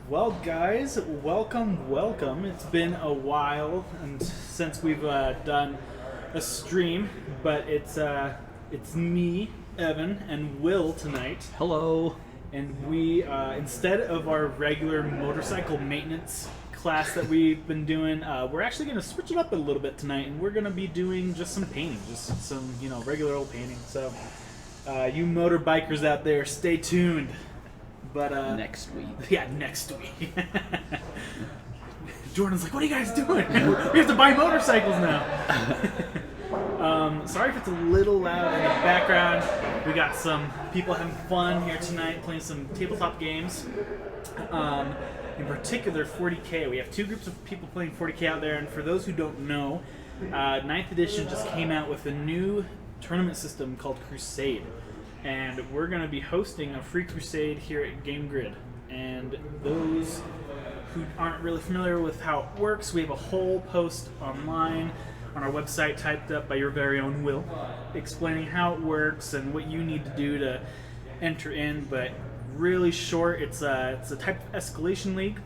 Well, guys, welcome. It's been a while and since we've done a stream, but it's me, Evan, and Will tonight, Hello. and we instead of our regular motorcycle maintenance class that we've been doing, we're actually going to switch it up a little bit tonight, and we're going to be doing just some painting, just some regular old painting. So, you motorbikers out there, stay tuned. But Next week. yeah, next week. Jordan's like, "What are you guys doing? We have to buy motorcycles now." Sorry if it's a little loud in the background. We got some people having fun here tonight, playing some tabletop games. In particular, 40K. We have two groups of people playing 40K out there, and for those who don't know, 9th edition just came out with a new tournament system called Crusade. And we're going to be hosting a free crusade here at Game Grid. And those who aren't really familiar with how it works, we have a whole post online on our website typed up by your very own Will, explaining how it works and what you need to do to enter in. But really short, it's a type of escalation league.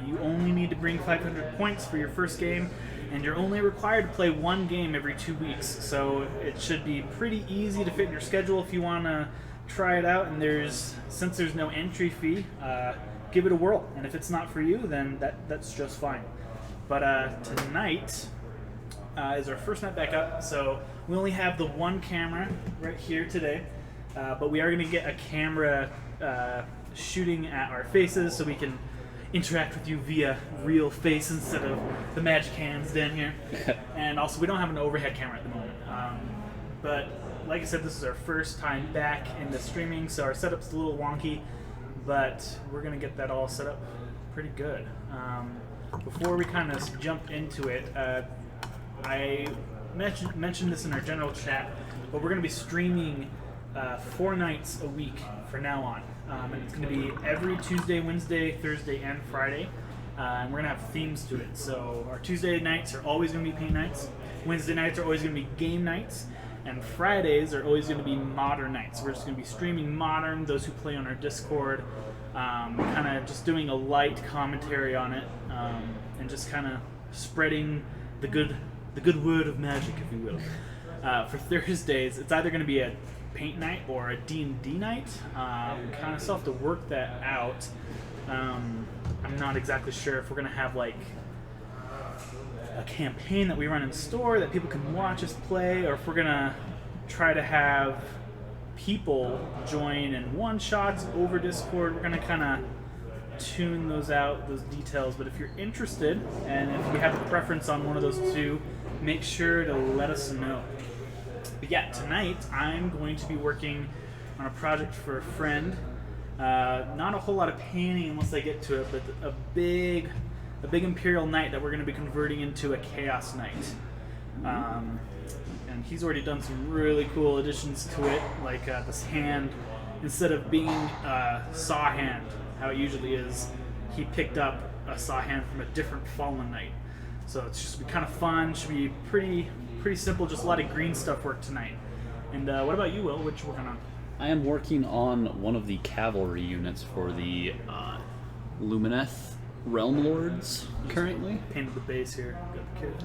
You only need to bring 500 points for your first game, and you're only required to play one game every 2 weeks. So it should be pretty easy to fit in your schedule if you want to try it out. And since there's no entry fee, give it a whirl. And if it's not for you, then that's just fine. But tonight is our first night back up, so we only have the one camera right here today. But we are going to get a camera shooting at our faces so we can interact with you via real face instead of the magic hands down here. And also, we don't have an overhead camera at the moment. But like I said, this is our first time back in the streaming, so our setup's a little wonky, but we're going to get that all set up pretty good. Before we kind of jump into it, I mentioned this in our general chat, but we're going to be streaming 4 nights a week from now on. And it's going to be every Tuesday, Wednesday, Thursday, and Friday. And we're going to have themes to it. So our Tuesday nights are always going to be paint nights. Wednesday nights are always going to be game nights. And Fridays are always going to be modern nights. We're just going to be streaming modern, those who play on our Discord, kind of just doing a light commentary on it, and just kind of spreading the good word of magic, if you will. For Thursdays, it's either going to be a paint night or a D&D night. We kind of still have to work that out. I'm not exactly sure if we're going to have like a campaign that we run in store that people can watch us play, or if we're going to try to have people join in one-shots over Discord. We're going to kind of tune those details. But if you're interested, and if you have a preference on one of those two, make sure to let us know. But yeah, tonight I'm going to be working on a project for a friend. Not a whole lot of painting unless I get to it, but a big Imperial Knight that we're going to be converting into a Chaos Knight. And he's already done some really cool additions to it, like this hand, instead of being a saw hand, how it usually is, he picked up a saw hand from a different Fallen Knight. So it's just be kind of fun, should be pretty simple, just a lot of green stuff work tonight. And what about you, Will? What you working on? I am working on one of the cavalry units for the Lumineth Realm Lords currently. Painted the base here. Got the kit.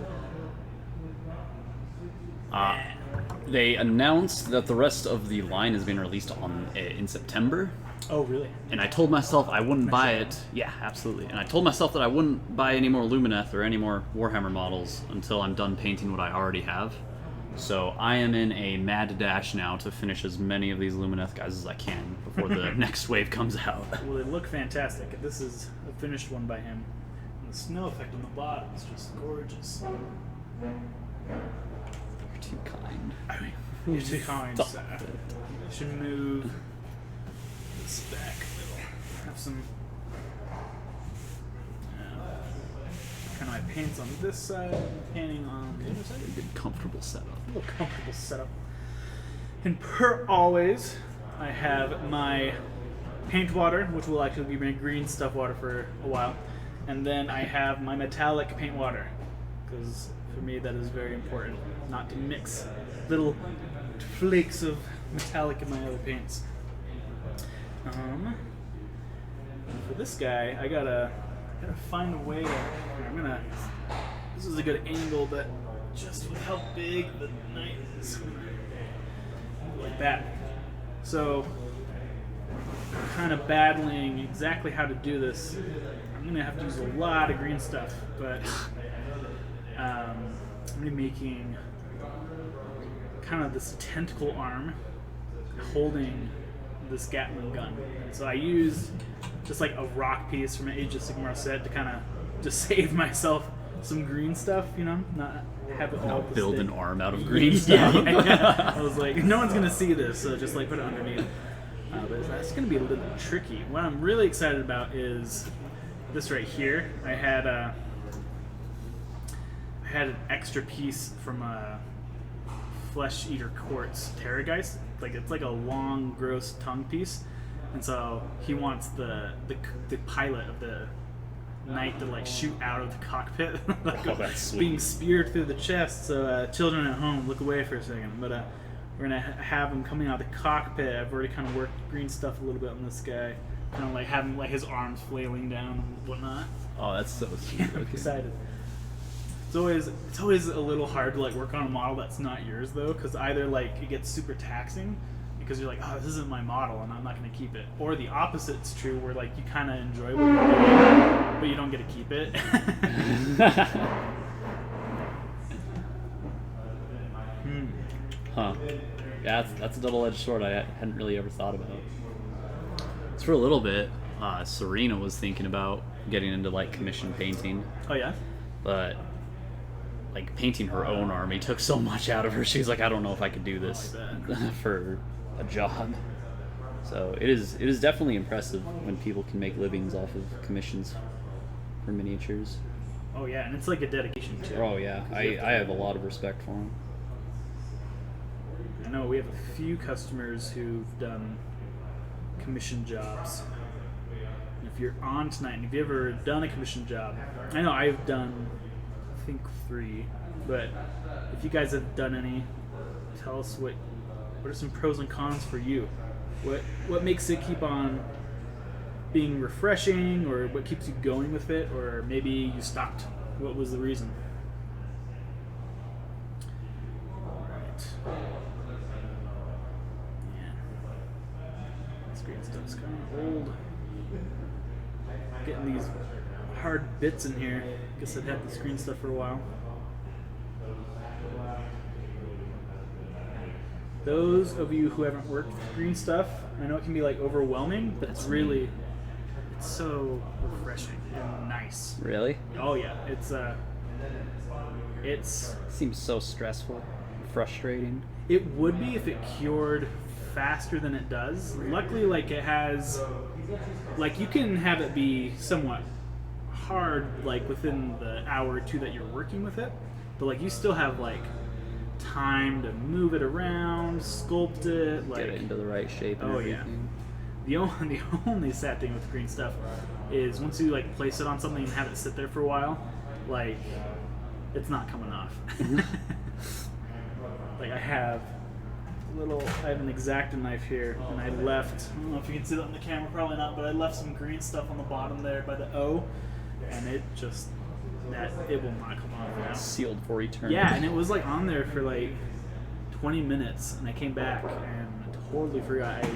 They announced that the rest of the line is being released in September. Oh, really? And I told myself I wouldn't buy it. Yeah, absolutely. And I told myself that I wouldn't buy any more Lumineth or any more Warhammer models until I'm done painting what I already have. So I am in a mad dash now to finish as many of these Lumineth guys as I can before the next wave comes out. Well, they look fantastic. This is a finished one by him. And the snow effect on the bottom is just gorgeous. You're too kind. I mean, you're too kind. Stop I it. should move this back a little. Have some kind of my paints on this side, painting on the other side. A good comfortable setup. A little comfortable setup. And per always, I have my paint water, which will actually be my green stuff water for a while. And then I have my metallic paint water, because for me that is very important, not to mix little flakes of metallic in my other paints. For this guy, I gotta find a way to. This is a good angle, but just with how big the knife is, like that. So, I'm kind of battling exactly how to do this. I'm gonna have to use a lot of green stuff, but I'm gonna be making kind of this tentacle arm holding this Gatling gun. And so I used just like a rock piece from an Age of Sigmar set to kind of just save myself some green stuff, you know, not have it all build stick. an arm out of green stuff. Yeah. I was like, no one's gonna see this, so just like put it underneath. But that's gonna be a little tricky. What I'm really excited about is this right here. I had an extra piece from a Flesh Eater Quartz Terrageist. Like it's like a long, gross tongue piece, and so he wants the pilot of the knight to like shoot out of the cockpit, like that's sweet. Being speared through the chest. So children at home, look away for a second. But we're gonna have him coming out of the cockpit. I've already kind of worked green stuff a little bit on this guy, kind of like having like his arms flailing down and whatnot. Oh, that's so sweet. I'm excited. It's always a little hard to like work on a model that's not yours though, because either like it gets super taxing because you're like, oh, this isn't my model and I'm not going to keep it, or the opposite's true where like you kind of enjoy what you're doing but you don't get to keep it. Huh. Yeah, that's a double-edged sword I hadn't really ever thought about. It's for a little bit. Serena was thinking about getting into like commission painting, Oh yeah? but like painting her own army took so much out of her. She was like, I don't know if I could do this for a job. So it is definitely impressive when people can make livings off of commissions for miniatures. Oh yeah, and it's like a dedication too. Oh yeah, I have a lot of respect for them. I know we have a few customers who've done commission jobs. If you're on tonight, and if you've ever done a commission job, I know I've done, I think 3, but if you guys have done any, tell us what are some pros and cons for you? What makes it keep on being refreshing, or what keeps you going with it, or maybe you stopped? What was the reason? All right. This green stuff's kind of old. Getting these hard bits in here. Guess I've had this green stuff for a while. Those of you who haven't worked with green stuff, I know it can be like overwhelming, but it's so refreshing and nice. Really? Oh yeah, it's Seems so stressful, frustrating. It would be if it cured faster than it does. Luckily, like it has, like you can have it be somewhat hard, like within the hour or two that you're working with it, but like you still have like time to move it around, sculpt it, like Get it into the right shape and everything. Yeah. The only sad thing with green stuff is once you like place it on something and have it sit there for a while, like it's not coming off. Like I have an X-Acto knife here, and I left, I don't know if you can see that on the camera, probably not, but I left some green stuff on the bottom there by the O, and it will not come off now. Sealed for eternity. Yeah, and it was like on there for like 20 minutes, and I came back and I totally forgot I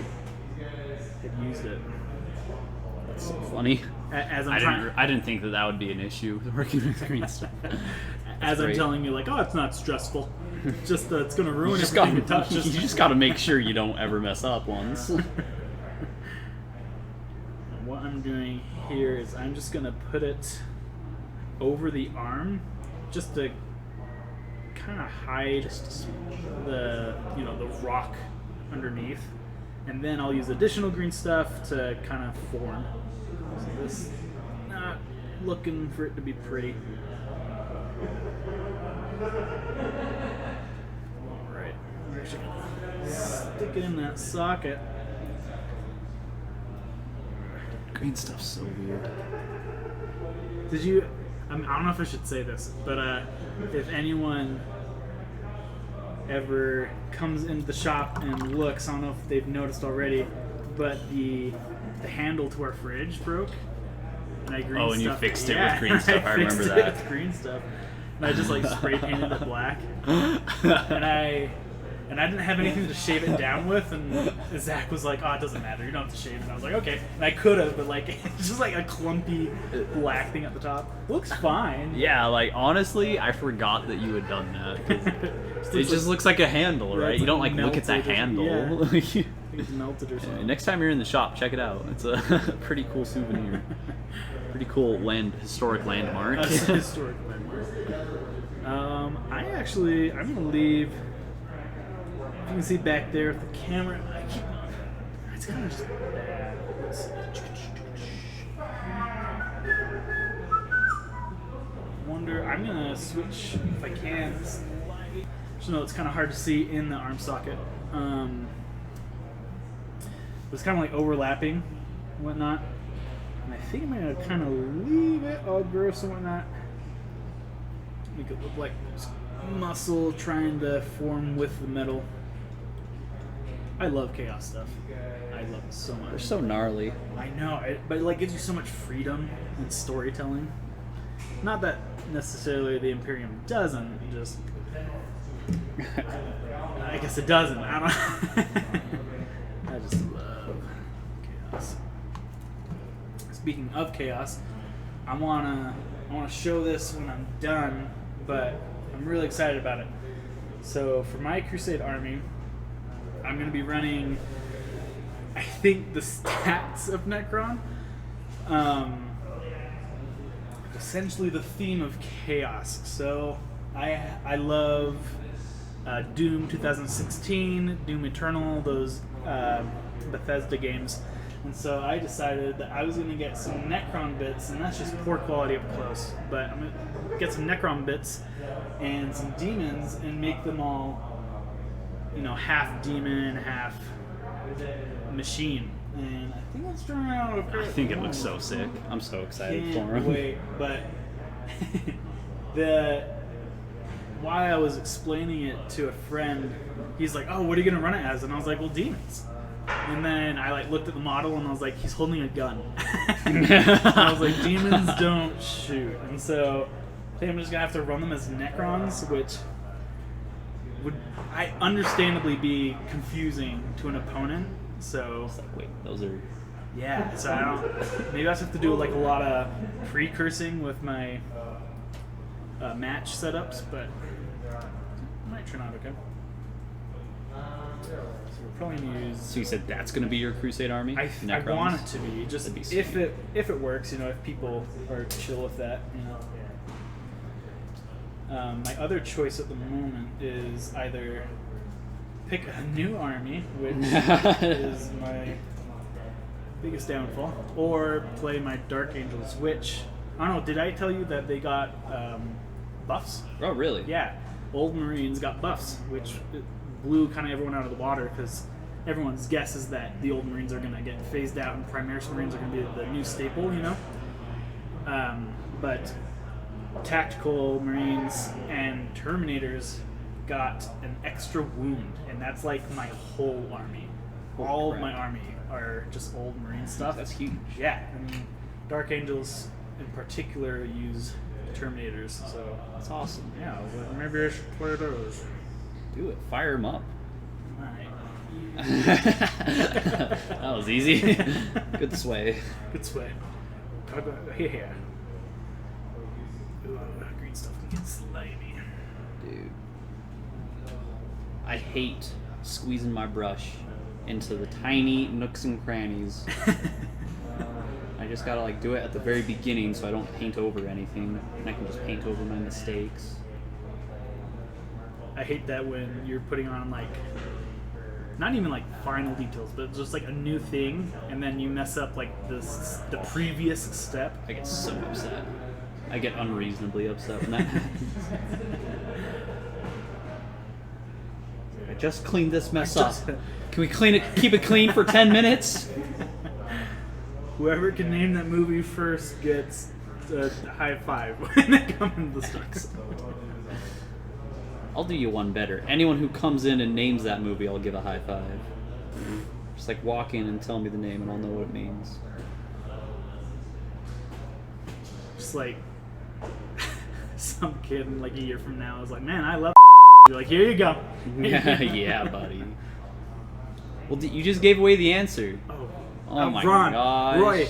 had used it. That's so funny. I didn't think that would be an issue working with green stuff. As I'm telling you, like, oh, it's not stressful. Just it's going to ruin everything you touch. You just got to make sure you don't ever mess up once. What I'm doing here is I'm just going to put it over the arm just to kind of hide the rock underneath, and then I'll use additional green stuff to kind of form. So this, not looking for it to be pretty. Alright, we're actually gonna stick it in that socket. Green stuff's so weird. Did you, I don't know if I should say this, but if anyone ever comes into the shop and looks, I don't know if they've noticed already, but the the handle to our fridge broke. And I green Oh, and you stuffed fixed it yeah, with green stuff. I remember fixed that. It with green stuff. And I just like spray painted it black. And I didn't have anything to shave it down with, and Zach was like, "Oh, it doesn't matter. You don't have to shave it." And I was like, "Okay." And I could have, but like it's just like a clumpy black thing at the top. Looks fine. Yeah, like honestly, I forgot that you had done that. 'Cause it just looks like a handle, Yeah, right? it's You don't like like look at the melted or- handle. yeah. I think it's melted or something. Next time you're in the shop, check it out. It's a pretty cool souvenir. Pretty cool historic landmark. That's a historic landmark. I'm gonna leave. If you can see back there with the camera, it's kind of just bad. I'm gonna switch if I can. Just know it's kind of hard to see in the arm socket. It's kind of like overlapping and whatnot. And I think I'm gonna kind of leave it all gross and whatnot. Make it look like there's muscle trying to form with the metal. I love chaos stuff. I love it so much. They're so gnarly. I know, but it like gives you so much freedom in storytelling. Not that necessarily the Imperium doesn't, just I guess it doesn't. I don't I just love chaos. Speaking of chaos, I wanna show this when I'm done, but I'm really excited about it. So for my Crusade army, I'm gonna be running, I think, the stats of Necron. Essentially the theme of chaos. So I love Doom 2016, Doom Eternal, those Bethesda games. And so I decided that I was going to get some Necron bits, and that's just poor quality up close. But I'm going to get some Necron bits and some demons and make them all, half demon, half machine. And I think that's turning out okay. I think it looks so sick. I'm so excited for him. Wait, but while I was explaining it to a friend, he's like, "Oh, what are you gonna run it as?" And I was like, "Well, demons." And then I looked at the model and I was like, "He's holding a gun." And I was like, "Demons don't shoot," and so I think I'm just gonna have to run them as Necrons, which would understandably be confusing to an opponent. So It's like, wait, those are... yeah, so I don't. Maybe I just have to do a lot of pre-cursing with my match setups, but it might turn out okay. So we're probably gonna use. So you said that's going to be your Crusade army? I Necrons? want it to be just That'd be if sweet. it works, if people are chill with that. My other choice at the moment is either pick a new army, which is my biggest downfall, or play my Dark Angels, which, I don't know, did I tell you that they got buffs? Oh, really? Yeah, old Marines got buffs, which blew kind of everyone out of the water, because everyone's guess is that the old Marines are going to get phased out and Primaris Marines are going to be the new staple, but Tactical Marines and Terminators got an extra wound, and that's like my whole army. All of my army are just old Marine stuff. That's huge. Yeah, I mean, Dark Angels in particular use Terminators, so That's awesome. yeah, I was like, maybe I should play those. Do it. Fire them up. Alright. That was easy. Good sway. Good sway. Here. Ooh, green stuff can get slimy. Dude. I hate squeezing my brush into the tiny nooks and crannies. I just gotta do it at the very beginning so I don't paint over anything, and I can just paint over my mistakes. I hate that when you're putting on not even final details, but just a new thing, and then you mess up the previous step. I get so upset. I get unreasonably upset when that happens. I just cleaned this mess up. Can we keep it clean for 10 minutes? Whoever can name that movie first gets a high five when they come into the stocks. I'll do you one better. Anyone who comes in and names that movie, I'll give a high five. Just like walk in and tell me the name and I'll know what it means. Just like some kid in like a year from now is like, man, I love. You're like, here you go. Yeah, buddy. Well, you just gave away the answer. Oh my Ron, gosh.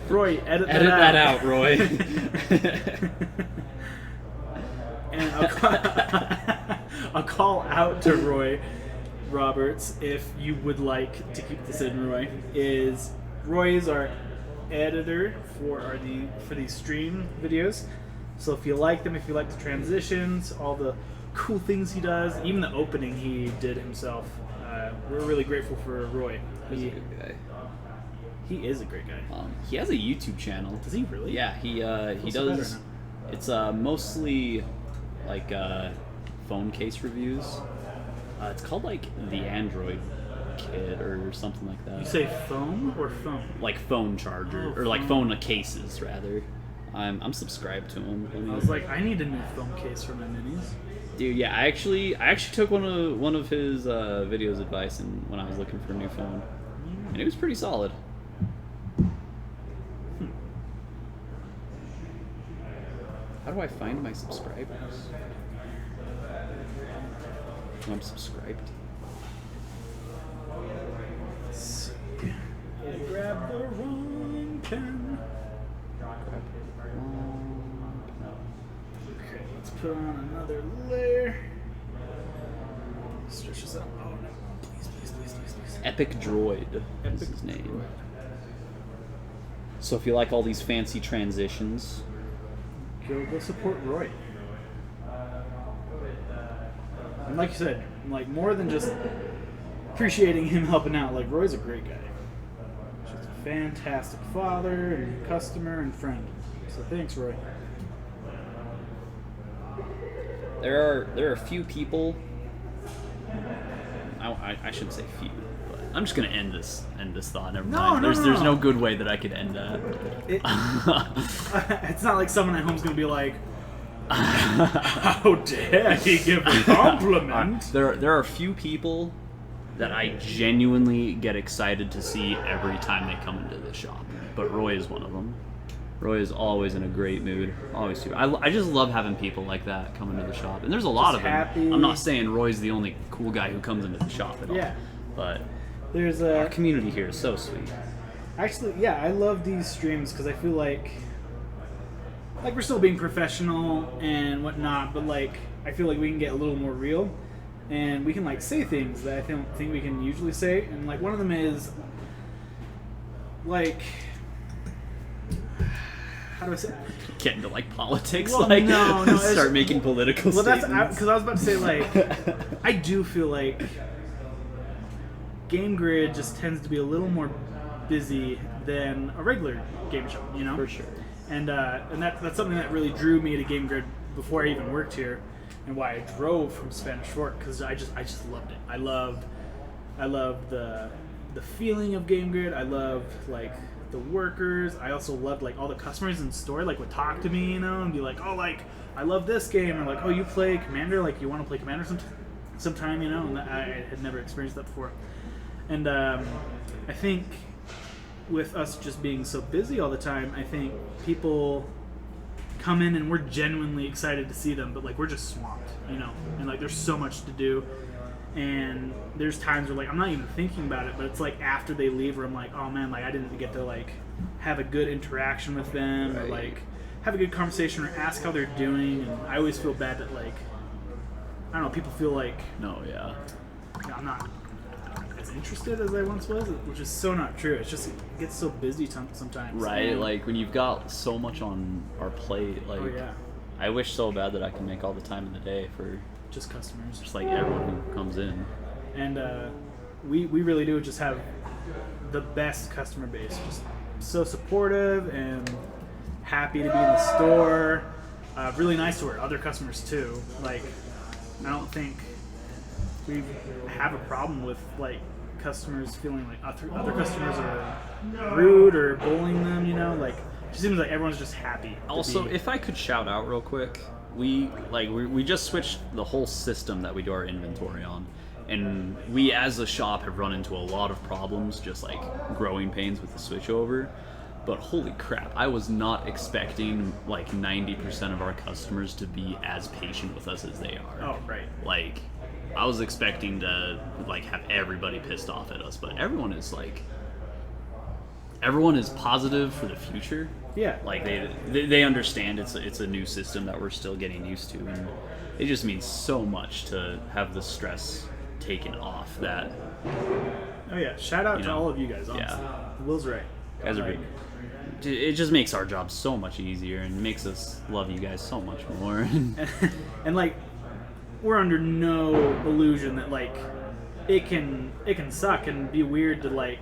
Roy, edit that out, Roy. And I'll call out to Roy Roberts, if you would like to keep this in, Roy. Roy is our editor for these stream videos. So if you like them, if you like the transitions, all the cool things he does, even the opening he did himself, we're really grateful for Roy. He's a good guy. He is a great guy. He has a YouTube channel. Does he really? Yeah, he does. It's mostly like phone case reviews. It's called like the Android Kid or something like that. You say phone or phone? Like phone charger or like phone cases rather. I'm subscribed to him. I was like, I need a new phone case for my minis. Dude, yeah, I actually took one of his videos advice when I was looking for a new phone, and it was pretty solid. How do I find my subscribers? Oh, I'm subscribed. Let's see. I grabbed the wrong pen. Okay, let's put on another layer. Stretch this out. Oh no. Please. Epic Droid is his name. So if you like all these fancy transitions, Go support Roy. And like you said, like more than just appreciating him helping out, like Roy's a great guy. He's a fantastic father and customer and friend. So thanks, Roy. there are a few people. I shouldn't say few, but I'm just gonna end this thought. Never mind. There's no good way that I could end that. It's not like someone at home's gonna be like, how dare he give a compliment? There are a few people that I genuinely get excited to see every time they come into the shop, but Roy is one of them. Roy is always in a great mood. Always super. I just love having people like that come into the shop, and there's a lot of them. Happy. I'm not saying Roy's the only cool guy who comes into the shop at all. Yeah. But there's our community here is so sweet. Actually, yeah, I love these streams because I feel like we're still being professional and whatnot, but like I feel like we can get a little more real, and we can like say things that I don't think we can usually say, and like one of them is like, how do I say? Get into like politics, Well, like no, start making political statements. That's because I was about to say like I do feel like Game Grid just tends to be a little more busy than a regular game shop, you know? For sure. And that's something that really drew me to Game Grid before I even worked here, and why I drove from Spanish Fork, because I just loved it. I loved the feeling of Game Grid. I loved like the workers. I also loved like all the customers in the store like would talk to me, you know, and be like, oh, like I love this game, or like, oh, you play Commander, like you want to play Commander sometime, you know, and I had never experienced that before. And I think with us just being so busy all the time, I think people come in and we're genuinely excited to see them, but like we're just swamped, you know, and like there's so much to do. And there's times where like I'm not even thinking about it, but it's like after they leave where I'm like, oh man, like I didn't get to like have a good interaction with them, or like have a good conversation, or ask how they're doing. And I always feel bad that like, I don't know, people feel like I'm not as interested as I once was, which is so not true. It's just, it gets so busy sometimes. Right, and, like when you've got so much on our plate, like I wish so bad that I can make all the time in the day for just customers, just like everyone who comes in. And we really do just have the best customer base, just so supportive and happy to be in the store. Really nice to our other customers too. Like I don't think we have a problem with like customers feeling like other customers are rude or bullying them, you know, like it just seems like everyone's just happy. Also, if I could shout out real quick, we just switched the whole system that we do our inventory on, and we as a shop have run into a lot of problems, just like growing pains with the switchover. But holy crap, I was not expecting like 90% of our customers to be as patient with us as they are. Oh, right. Like, I was expecting to like have everybody pissed off at us, but everyone is positive for the future. Yeah. Like they understand it's a new system that we're still getting used to, and it just means so much to have the stress taken off. That Oh yeah, shout out to all of you guys. Honestly. Yeah. Will's right. guys are big. It just makes our job so much easier and makes us love you guys so much more. And like, we're under no illusion that like it can suck and be weird to like,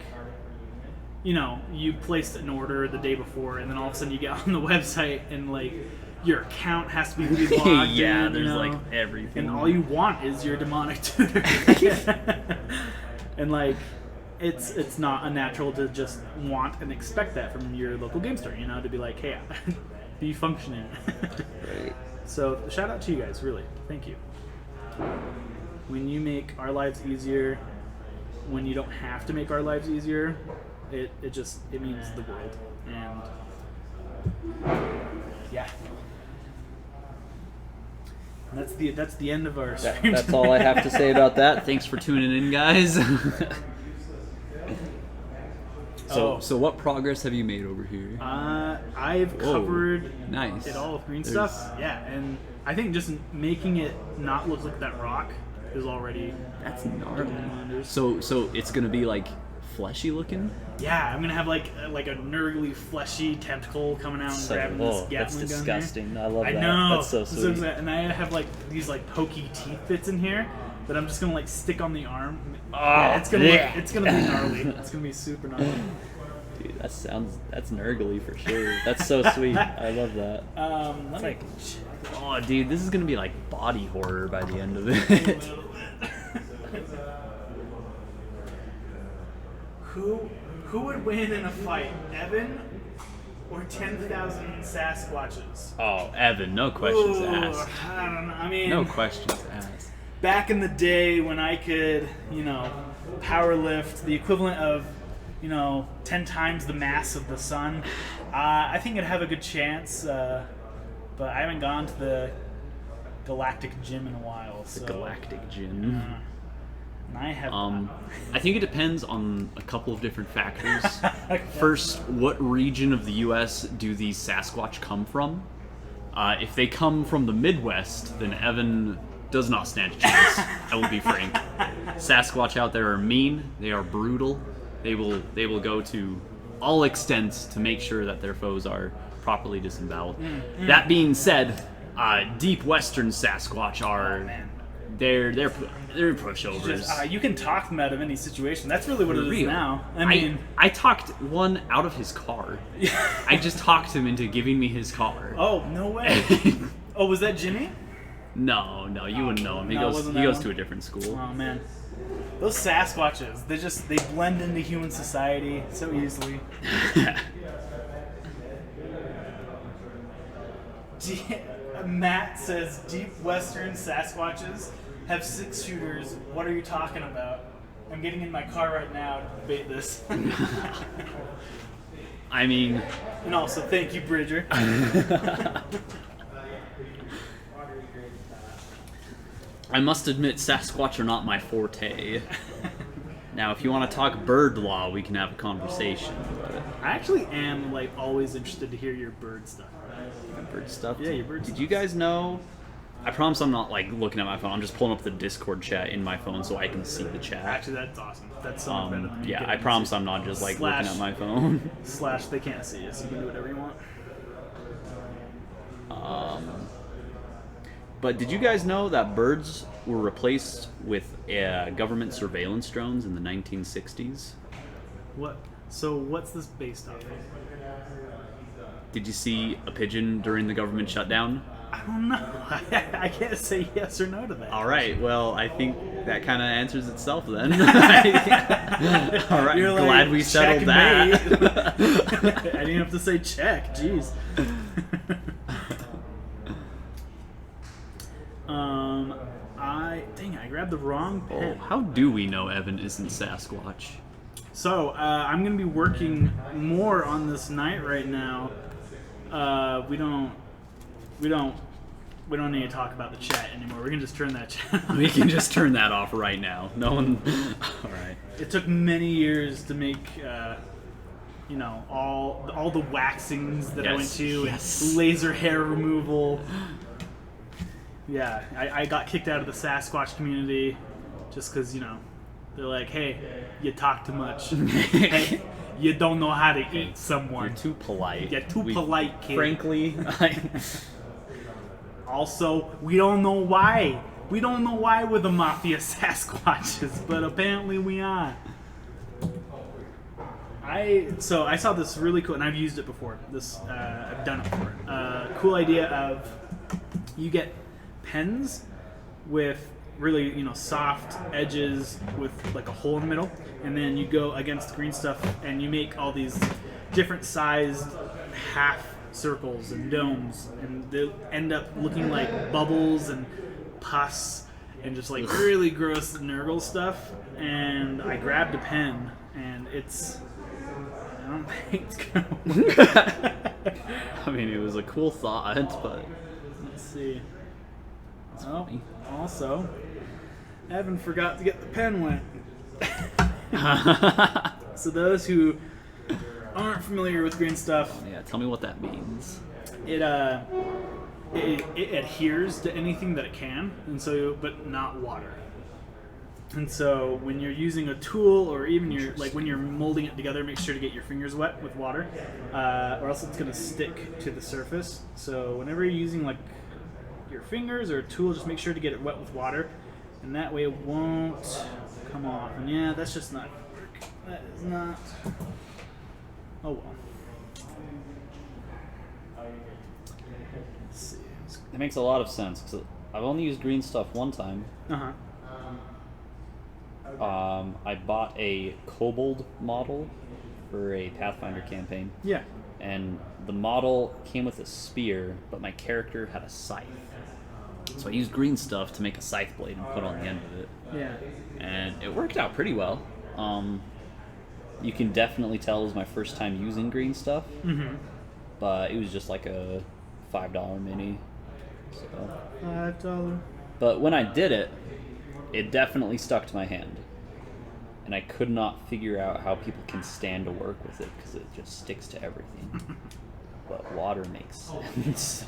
you know, you placed an order the day before and then all of a sudden you get on the website and like your account has to be relogged. Yeah, in, there's you know, like everything. and all you want is your demonic tutor. And like, it's not unnatural to just want and expect that from your local game store, you know, to be like, hey, be functioning. Right. So shout out to you guys, really. Thank you. When you make our lives easier, when you don't have to make our lives easier, it means the world. And yeah. And that's the end of our stream. That's all I have to say about that. Thanks for tuning in, guys. So what progress have you made over here? I've covered nice. it all with green stuff. Yeah, and I think just making it not look like that rock is already That's gnarly. doing wonders. So it's gonna be like fleshy looking? Yeah, I'm gonna have like a nurgly, fleshy tentacle coming out and grabbing this Gatling that's gun here. disgusting. I love I that. know. That's so sweet. And I have like these like pokey teeth bits in here that I'm just gonna like stick on the arm. Oh, Yeah, it's gonna be gnarly. yeah. It's gonna be super gnarly. Dude, that's nurgly for sure. That's so sweet. I love that. Let me Oh, dude, this is gonna be like body horror by the end of it. Who would win in a fight, Evan or 10,000 Sasquatches? Oh, Evan, no questions asked. I don't know. I mean, No questions asked. back in the day when I could, you know, power lift the equivalent of, you know, 10 times the mass of the sun, I think I'd have a good chance. But I haven't gone to the Galactic Gym in a while. So, Galactic Gym. and I have. I think it depends on a couple of different factors. First, what region of the U.S. do these Sasquatch come from? If they come from the Midwest, then Evan does not stand a chance. I will be frank. Sasquatch out there are mean. They are brutal. They will go to all extents to make sure that their foes are properly disemboweled. That being said, deep Western Sasquatch are they're pushovers. You can talk them out of any situation. That's really what it is now. I mean, I talked one out of his car. I just talked him into giving me his car. Oh, no way. Oh, was that Jimmy? No, you wouldn't know him. He goes to a different school. Oh man, those Sasquatches, they blend into human society so easily. Matt says deep Western Sasquatches have 6 shooters. What are you talking about? I'm getting in my car right now to debate this. I mean, and also thank you, Bridger. I must admit, Sasquatch are not my forte. Now, if you want to talk bird law, we can have a conversation. But I actually am like always interested to hear your bird stuff. Bird stuff? Yeah, your bird Did stuff. you guys know? I promise I'm not like looking at my phone. I'm just pulling up the Discord chat in my phone so I can see the chat. Actually, that's awesome. That's so much better than me. Yeah, getting I to promise see- I'm not just like Slash- looking at my phone. / they can't see you, so you can do whatever you want. But did you guys know that birds were replaced with government surveillance drones in the 1960s? What? So what's this based off of? Did you see a pigeon during the government shutdown? I don't know. I can't say yes or no to that. All right. Well, I think that kind of answers itself then. All right. You're like, Glad we settled that. I didn't have to say check. Jeez. Dang it, I grabbed the wrong Oh, pen. how do we know Evan isn't Sasquatch? So, I'm going to be working more on this night right now. We don't need to talk about the chat anymore. We can just turn that chat. We can just turn that off right now. No one. All right. It took many years to make, all the waxings that I went to and laser hair removal. Yeah, I got kicked out of the Sasquatch community just because, they're like, hey, you talk too much. Hey, you don't know how to eat someone. You're too polite. You're too polite, kid. Frankly, Also, we don't know why. We don't know why we're the Mafia Sasquatches, but apparently we are. I saw this really cool, and I've used it before. I've done it before. Cool idea of you get pens with really soft edges with like a hole in the middle, and then you go against green stuff and you make all these different sized half circles and domes, and they end up looking like bubbles and pus and just like really gross Nurgle stuff. And I grabbed a pen, and I don't think it's gonna work. I mean, it was a cool thought, but Let's see. funny. Also, Evan forgot to get the pen wet. So those who aren't familiar with green stuff, Yeah, tell me what that means. it adheres to anything that it can, and so but not water. And so when you're using a tool, or even when you're molding it together, make sure to get your fingers wet with water, or else it's gonna stick to the surface. So whenever you're using like your fingers or a tool, just make sure to get it wet with water, and that way it won't come off. And yeah, that's just not work. That is not. Oh well. Let's see. It makes a lot of sense because I've only used green stuff one time. Uh-huh. I bought a kobold model for a Pathfinder campaign, Yeah. and the model came with a spear, but my character had a scythe. So I used green stuff to make a scythe blade and put on the end of it, Yeah. and it worked out pretty well. You can definitely tell it was my first time using green stuff, but it was just like a $5 mini. So. $5. But when I did it, it definitely stuck to my hand. And I could not figure out how people can stand to work with it because it just sticks to everything. But water makes sense.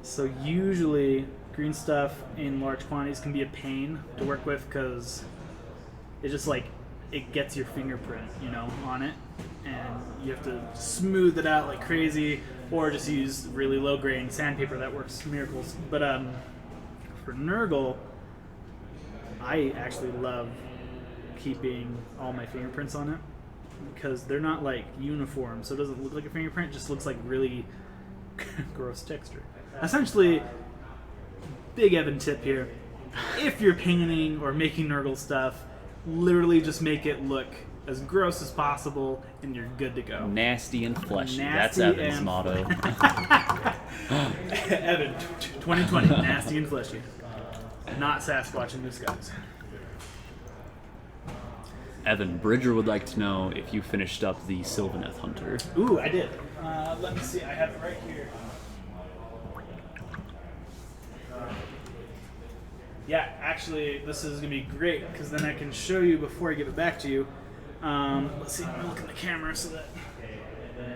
So usually green stuff in large quantities can be a pain to work with because it just it gets your fingerprint, on it, and you have to smooth it out like crazy, or just use really low grain sandpaper that works miracles. But for Nurgle, I actually love keeping all my fingerprints on it because they're not like uniform, so it doesn't look like a fingerprint. It just looks like really gross texture. Essentially, big Evan tip here: if you're painting or making Nurgle stuff, literally just make it look as gross as possible, and you're good to go. Nasty and fleshy. Nasty That's Evan's and motto. Evan, 2020, nasty and fleshy. Not Sasquatch in disguise. Evan, Bridger would like to know if you finished up the Sylvaneth Hunter. Ooh, I did. Let me see. I have it right here. Yeah, actually, this is going to be great because then I can show you before I give it back to you. Let's see. I'm looking at the camera so that.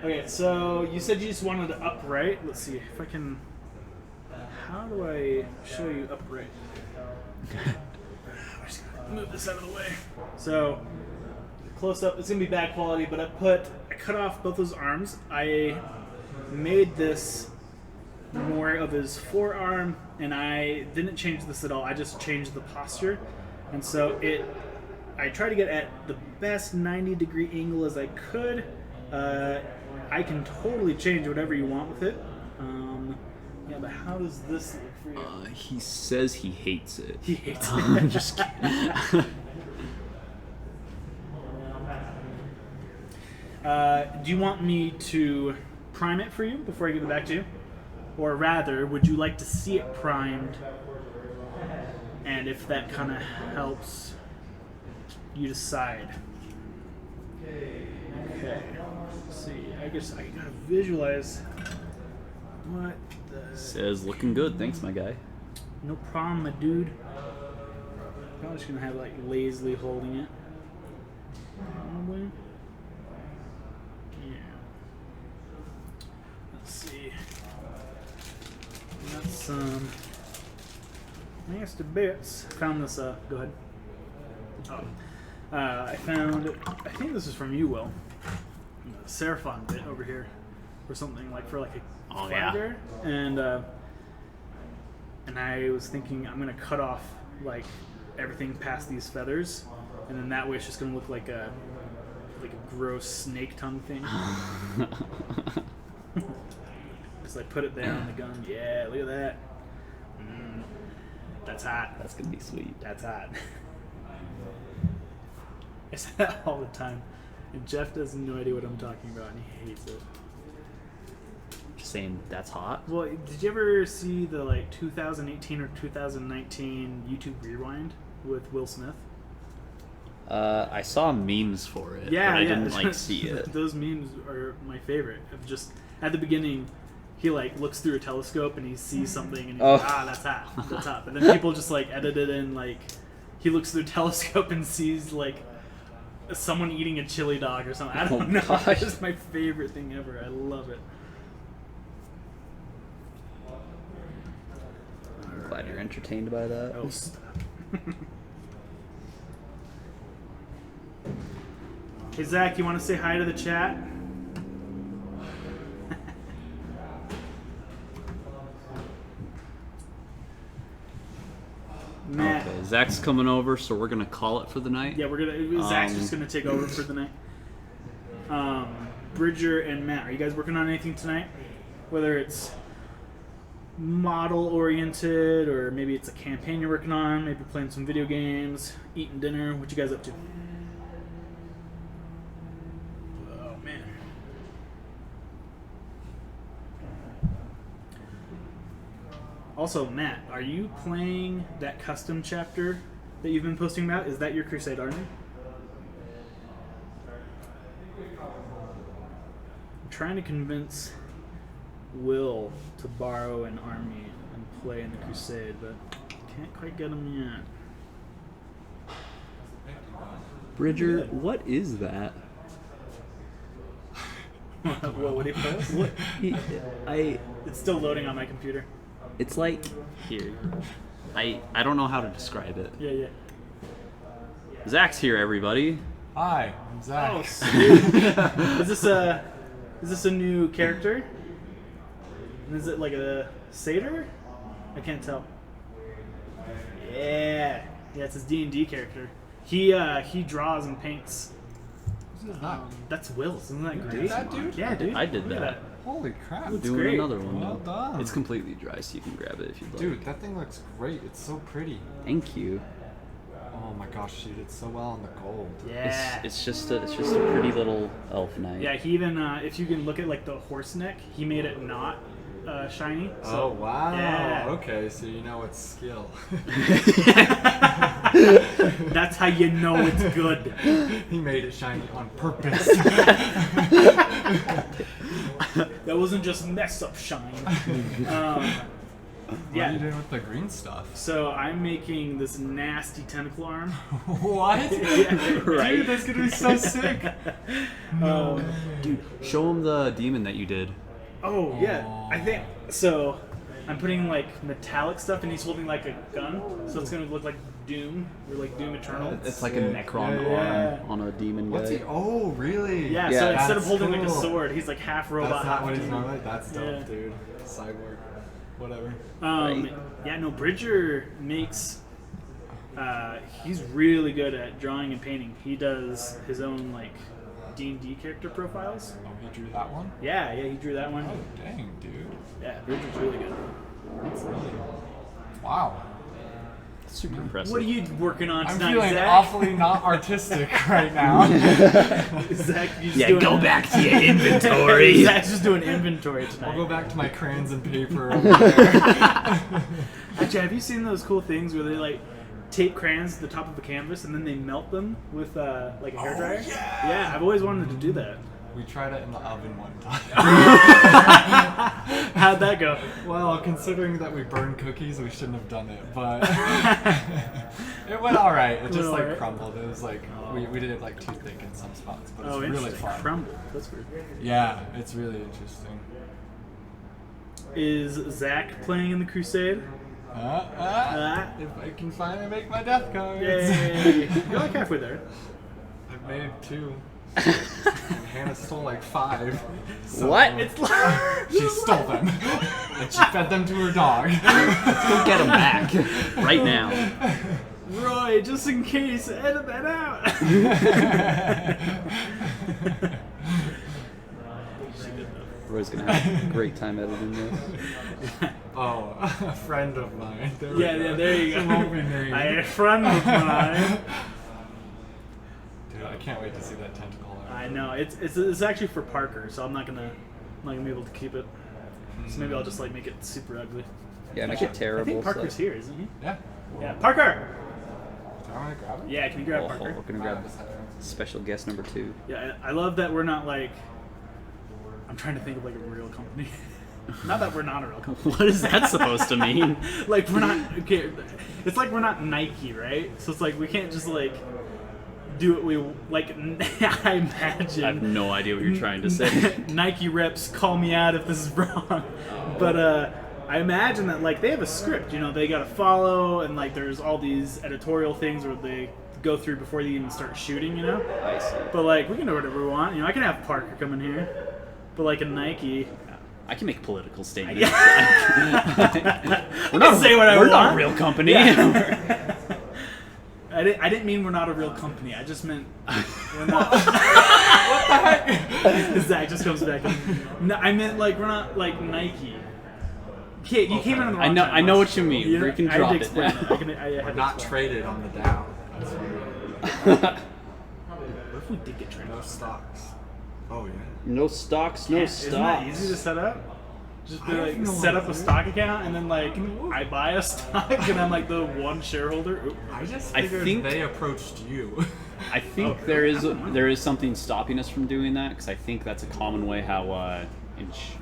Okay, so you said you just wanted to upright. Let's see if I can. How do I show you upright? I'm just gonna move this out of the way. So close up, it's gonna be bad quality, but I cut off both those arms. I made this more of his forearm, and I didn't change this at all. I just changed the posture, and so I try to get at the best 90-degree angle as I could. I can totally change whatever you want with it. Yeah, but how does this look for you? He says he hates it. He hates it. I'm just kidding. Do you want me to prime it for you before I give it back to you? Or rather, would you like to see it primed? And if that kind of helps, you decide. Okay, let's see. I guess I gotta visualize what the... Says looking good. Thanks, my guy. No problem, my dude. I'm just gonna have like lazily holding it. Probably. Yeah. Let's see. Got some nasty bits. Found this. Go ahead. Oh. I found. I think this is from you, Will. A Seraphon bit over here, or something like for like a fighter. Yeah. And I was thinking I'm gonna cut off like everything past these feathers, and then that way it's just gonna look like a gross snake tongue thing. Just like put it there on the gun. Yeah, look at that. That's hot. That's gonna be sweet. That's hot. I say that all the time, and Jeff has no idea what I'm talking about, and he hates it. Just saying that's hot. Well, did you ever see the like 2018 or 2019 YouTube Rewind with Will Smith? I saw memes for it, Yeah, but I yeah. didn't like see it. Those memes are my favorite. Of just at the beginning, he like looks through a telescope and he sees something and he's like, that's hot, that's hot. But then people just like edit it in like he looks through a telescope and sees like someone eating a chili dog or something. I don't know. Gosh. It's just my favorite thing ever. I love it. I'm glad you're entertained by that. Oh, stop. Hey Zach, you want to say hi to the chat? Matt. Okay, Zach's coming over, so we're gonna call it for the night. Yeah, Zach's just gonna take over for the night. Bridger and Matt, are you guys working on anything tonight? Whether it's model oriented or maybe it's a campaign you're working on, maybe playing some video games, eating dinner. What you guys up to? Oh man. Also, Matt, are you playing that custom chapter that you've been posting about? Is that your Crusade army? I'm trying to convince Will to borrow an army and play in the Crusade, but can't quite get him yet. Bridger, what is that? What did he post? What? It's still loading on my computer. It's like here. I don't know how to describe it. Yeah. Zach's here, everybody. Hi, I'm Zach. Oh, sweet. Is this a new character? Is it like a satyr? I can't tell. Yeah, it's his D&D character. He draws and paints. Who's that? That's Will's. Isn't that You great? did that, dude? Yeah, dude. I did Look at that. Holy crap. I'm doing great. another one. Well now. done. It's completely dry, so you can grab it if you'd like. Dude, that thing looks great. It's so pretty. Thank you. Oh my gosh, dude, it's so well on the gold. Yeah. It's just a pretty little elf knight. Yeah, he even if you can look at like the horse neck, he made it not shiny. So, Oh wow. Yeah. Okay, so you know it's skill. That's how you know it's good. He made it shiny on purpose. That wasn't just mess up shine. What are you doing with the green stuff? So I'm making this nasty tentacle arm. What? Yeah, right. Dude, that's gonna be so sick. Dude, show him the demon that you did. Oh yeah, I think so. I'm putting like metallic stuff, and he's holding like a gun, so it's gonna look like Doom or like Doom Eternal. It's like a Necron Yeah. arm on a demon guy. What's he? Oh, really? Yeah, Yeah, so instead of that's holding like a cool. sword, he's like half robot, That's not half what he's demon. normally. That's dope, Yeah. dude. Cyborg. Whatever. Right. Yeah, no, Bridger makes. He's really good at drawing and painting. He does his own like D&D character profiles. Oh, he drew that one? Yeah, he drew that one. Oh, dang, dude. Yeah, Bridger's really good. That's really... Wow. super impressive. What are you working on I'm tonight, feeling Zach? awfully not artistic right now. Zach, you just Yeah, doing go back to your inventory. Zach's just doing inventory tonight. I'll go back to my crayons and paper over there. Actually, have you seen those cool things where they like tape crayons to the top of a canvas and then they melt them with like a hairdryer? Yeah, I've always wanted to do that. We tried it in the oven one time. How'd that go? Well, considering that we burned cookies, we shouldn't have done it, but it went all right. It just like alright. crumbled. It was like we did it like too thick in some spots, but it's Oh, really interesting. fun. Crumble. That's weird. Yeah, it's really interesting. Is Zach playing in the Crusade? If I can finally make my death cards. Yay! You're like halfway there. I've made 2. And Hannah stole like 5. So What? It's like She stole them. And she fed them to her dog. Let's go get him back right now. Roy, just in case, edit that out. Roy's gonna have a great time editing this. Oh, a friend of mine. There we Yeah, go. there you She go. won't be named. I had a friend of mine. Dude, I can't wait to see that tentacle arm. I know it's actually for Parker, so I'm not gonna be able to keep it. So maybe I'll just like make it super ugly. Yeah, make it terrible. I think so- Parker's here, isn't he? Yeah. Yeah, Parker. Do I want to grab it? Yeah, can you grab Oh, Parker? we're gonna grab special guest number 2. Yeah, I love that we're not like. I'm trying to think of like a real company. Not that we're not a real company. What is that supposed to mean? Like we're not. Okay, it's like we're not Nike, right? So it's like we can't just like do what we like. I imagine. I have no idea what you're trying to say. Nike reps call me out if this is wrong, but I imagine that like they have a script. You know, they got to follow, and like there's all these editorial things where they go through before they even start shooting. You know. I see. But like we can do whatever we want. You know, I can have Parker come in here. But like a Nike, I can make political statements. Yeah. We're not, say what I we're not want. a real company. Yeah. I didn't mean we're not a real company. I just meant we're not. What the heck? Zach just comes back. No, I meant like we're not like Nike. Okay, you came in on the wrong time. I know what you mean. You know, We can I had drop to it explain now. it. I had We're to not explain. traded on the down. That's what What if we did get traded? no stocks. Oh, yeah. No stocks, no stocks. Isn't that easy to set up? Just be I have like no set up a idea. stock account and then like I buy a stock and I'm like the one shareholder. Oop. I just I figured think- they approached you. I think Oh, there is I don't know. there is something stopping us from doing that because I think that's a common way how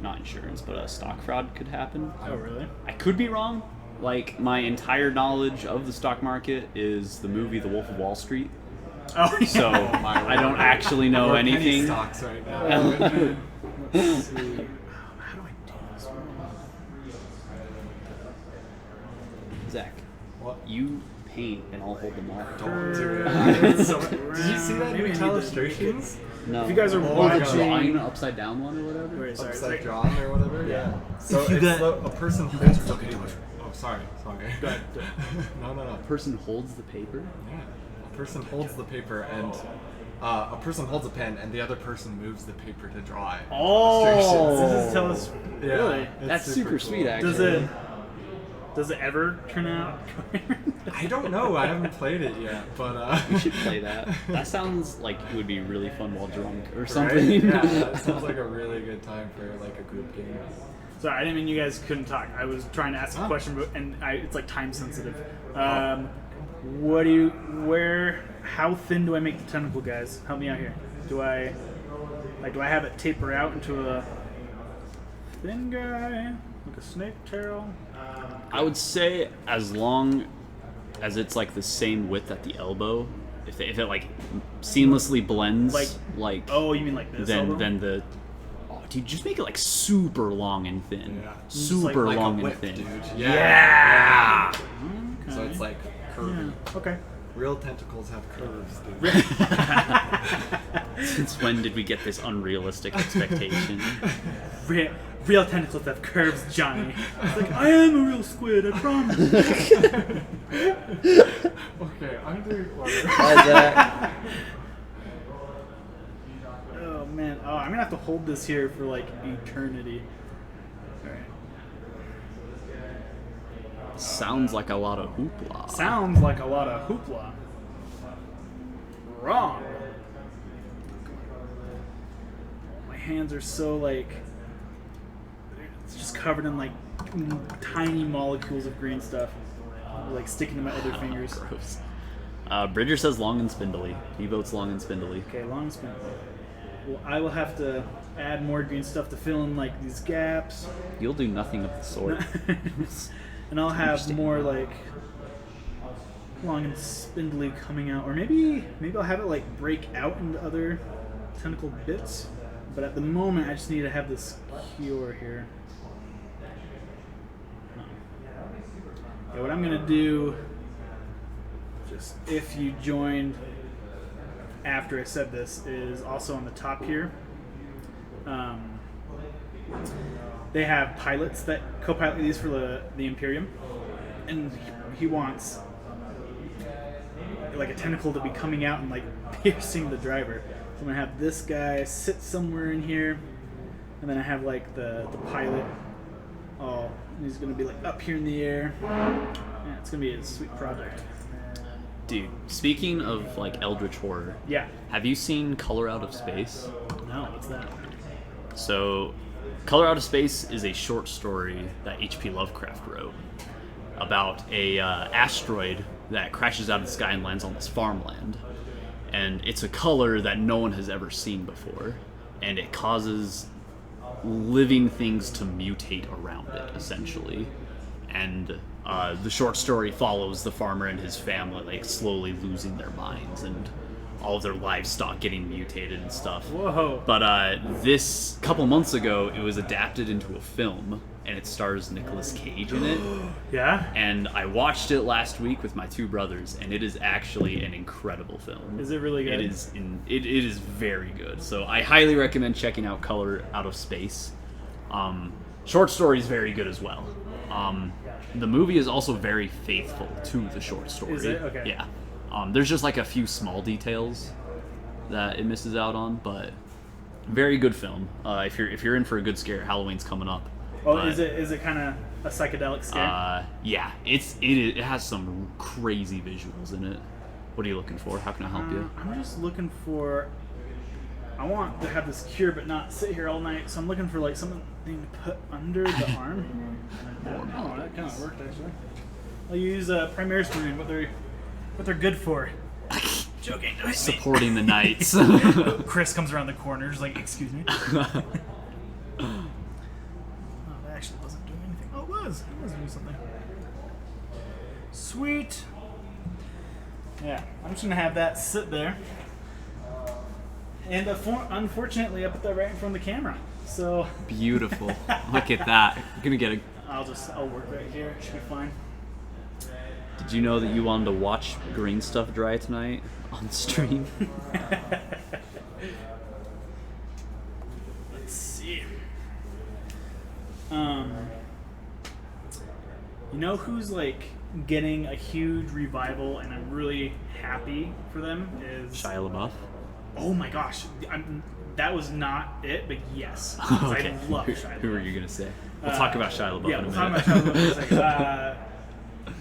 not insurance but stock fraud could happen. Oh really? I could be wrong. Like my entire knowledge of the stock market is the movie The Wolf of Wall Street. Oh yeah. So my I don't word. actually know We're penny anything. stocks right now. Let's see. How do I do this? Zach, What? you paint and I'll hold them off. Don't do it. Did Did you see that new illustrations? No. If you guys are Oh, the watching, drawing upside down one or whatever. Wait, sorry, Upside sorry. drawn or whatever? Yeah. So If you it's got- a person holds the paper. Oh, sorry. Go ahead, do it. No. A person holds the paper. Yeah. A person holds the paper and a person holds a pen and the other person moves the paper to draw it. Oh. This is tell us. Yeah. Really? It's That's super sweet, actually. Does it ever turn out? I don't know. I haven't played it yet, but We should play that. That sounds like it would be really fun while drunk or right? something. Yeah, that sounds like a really good time for like a group game. Sorry, I didn't mean you guys couldn't talk. I was trying to ask a Oh. question, but it's like time sensitive. Oh. How thin do I make the tentacle, guys? Help me out here. Do I have it taper out into a thin guy, like a snake tail? I would say as long as it's like the same width at the elbow, if it like seamlessly blends, like Oh, you mean like this? elbow? then the dude, just make it like super long and thin, Yeah. super Like long a whip, and thin. dude. Yeah. Okay. So it's like curvy. Yeah, okay. Real tentacles have curves, dude. Since when did we get this unrealistic expectation? Real tentacles have curves, Johnny. It's like, I am a real squid, I promise. Okay, I'm doing clever. Oh man, I'm gonna have to hold this here for like eternity. Alright. Sounds like a lot of hoopla. Sounds like a lot of hoopla. Wrong. My hands are so like it's just covered in like tiny molecules of green stuff, like sticking to my other fingers. Gross. Bridger says long and spindly. He votes long and spindly. Okay, long and spindly. Well, I will have to add more green stuff to fill in like these gaps. You'll do nothing of the sort. And I'll have more like long and spindly coming out, or maybe I'll have it like break out into other tentacle bits. But at the moment, I just need to have this cure here. Okay, what I'm gonna do, just if you joined after I said this, is also on the top here. They have pilots that co-pilot these for the Imperium, and he wants like a tentacle to be coming out and like piercing the driver. So I'm gonna have this guy sit somewhere in here, and then I have like the pilot. Oh, he's gonna be like up here in the air. Yeah, it's gonna be a sweet project. Dude, speaking of like eldritch horror, Yeah. have you seen Color Out of Space? No, what's that? So, Color Out of Space is a short story that H.P. Lovecraft wrote about a asteroid that crashes out of the sky and lands on this farmland. And it's a color that no one has ever seen before. And it causes living things to mutate around it, essentially. And the short story follows the farmer and his family like slowly losing their minds and all of their livestock getting mutated and stuff. Whoa. But this couple months ago, it was adapted into a film, and it stars Nicolas Cage in it. Yeah? And I watched it last week with my two brothers, and it is actually an incredible film. Is it really good? It is very good. So I highly recommend checking out Color Out of Space. Short story is very good as well. The movie is also very faithful to the short story. Is it? Okay. Yeah. There's just like a few small details that it misses out on, but very good film. If you're in for a good scare, Halloween's coming up. Oh, But, is it kind of a psychedelic scare? yeah, it has some crazy visuals in it. What are you looking for? How can I help you? I'm just looking for. I want to have this cure, but not sit here all night. So I'm looking for like something to put under the arm. Oh, that kind of worked actually. I'll use Primaris Marine. What they're good for. Joking. Don't hit me. Supporting the knights. Chris comes around the corner, just like, excuse me. Oh, that actually wasn't doing anything. Oh, it was. It was doing something. Sweet. Yeah, I'm just gonna have that sit there. And unfortunately, I put that right in front of the camera. So Beautiful. Look at that. You're gonna get a. I'll work right here. It should be fine. Did you know that you wanted to watch green stuff dry tonight on stream? Let's see. You know who's like getting a huge revival, and I'm really happy for them is Shia LaBeouf. Oh my gosh, that was not it, but yes, 'cause Okay. I love Shia Who are LaBeouf. you gonna say? We'll talk about Shia LaBeouf Yeah, in a we'll talk minute. about Shia LaBeouf in a second.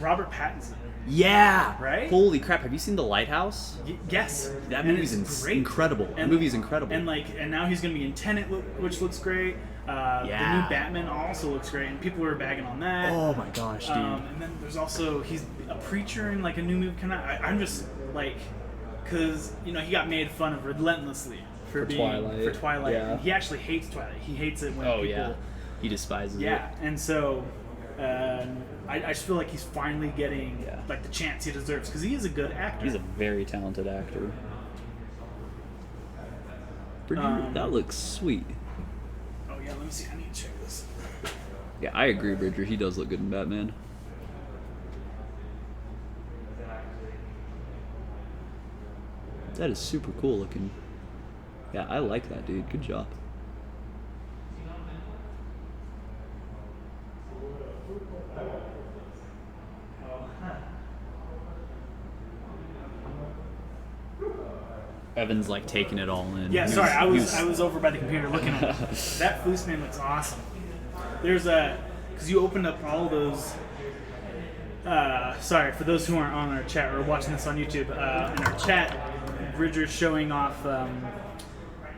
Robert Pattinson. Yeah. Right? Holy crap! Have you seen The Lighthouse? Yes, That and movie's it's great. incredible. That And- movie's incredible. And now he's gonna be in Tenet, which looks great. The Yeah. new Batman also looks great, and people were bagging on that. oh my gosh, dude. And then there's also he's a preacher in like a new movie. I'm just like, cause he got made fun of relentlessly for being Twilight. for Twilight. Yeah. And he actually hates Twilight. He hates it when Oh people. yeah. He despises it. Yeah, and so I just feel like he's finally getting Yeah. like the chance he deserves because he is a good actor. He's a very talented actor. Um, that looks sweet. Oh yeah, let me see. I need to check this. Yeah, I agree, Bridger. He does look good in Batman. That is super cool looking. Yeah, I like that, dude. Good job. Evan's like taking it all in. Yeah, He sorry, I he was over by the computer looking at it. That Fleeceman looks awesome. There's because you opened up all those Sorry, for those who aren't on our chat or watching this on YouTube, in our chat, Bridger's showing off,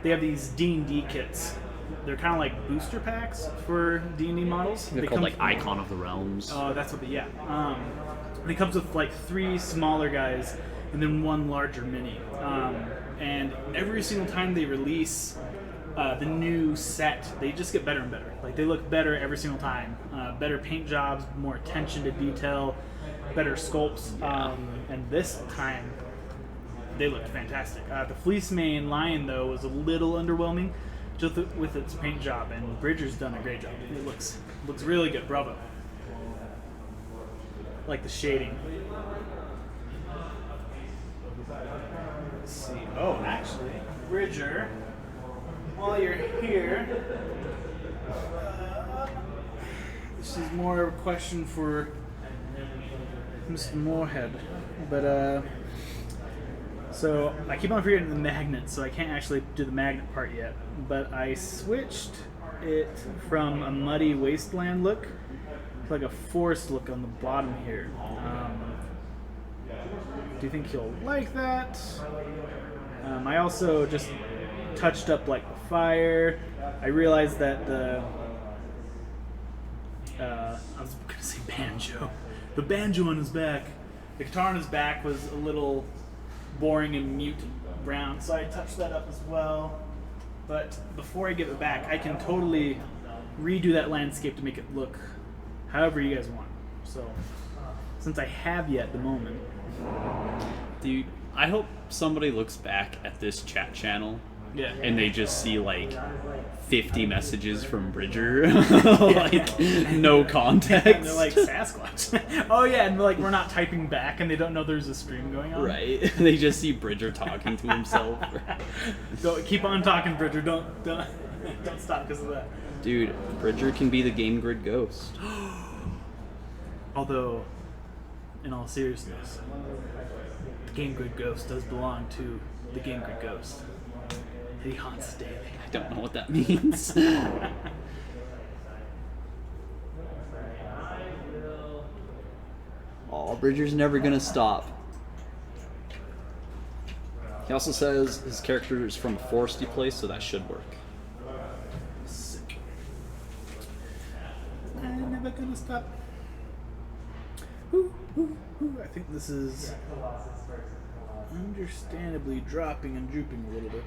they have these D&D kits. They're kind of like booster packs for D&D models. They're called like Icon of the Realms. Oh, that's what yeah. And it comes with like 3 smaller guys and then 1 larger mini. And every single time they release the new set, they just get better and better. Like they look better every single time. Better paint jobs, more attention to detail, better sculpts. And this time, they looked fantastic. The Fleece Mane Lion though was a little underwhelming, just with its paint job. And Bridger's done a great job. It looks really good. Bravo. Like the shading. Let's see. Oh, actually, Bridger. While you're here, this is more of a question for Mr. Moorhead, but so I keep on forgetting the magnet, so I can't actually do the magnet part yet. But I switched it from a muddy wasteland look to like a forest look on the bottom here. Do you think he'll like that? I also just touched up like the fire. I realized that I was gonna say banjo. The banjo on his back, the guitar on his back was a little boring and mute brown, so I touched that up as well. But before I give it back, I can totally redo that landscape to make it look however you guys want. So since I have you at the moment, Dude, I hope somebody looks back at this chat channel yeah, and they just see like 50 messages from Bridger, like no context. and they're like Sasquatch. Oh yeah, and like we're not typing back, and they don't know there's a stream going on. Right? They just see Bridger talking to himself. Don't keep on talking, Bridger. Don't stop because of that. Dude, Bridger can be the Game Grid ghost. Although, in all seriousness, the Game Grid Ghost does belong to the Game Grid Ghost. He haunts daily. I don't know what that means. Aw, Bridger's never gonna stop. He also says his character is from a foresty place, so that should work. Sick. I'm never gonna stop. Ooh, ooh, ooh. I think this is understandably dropping and drooping a little bit.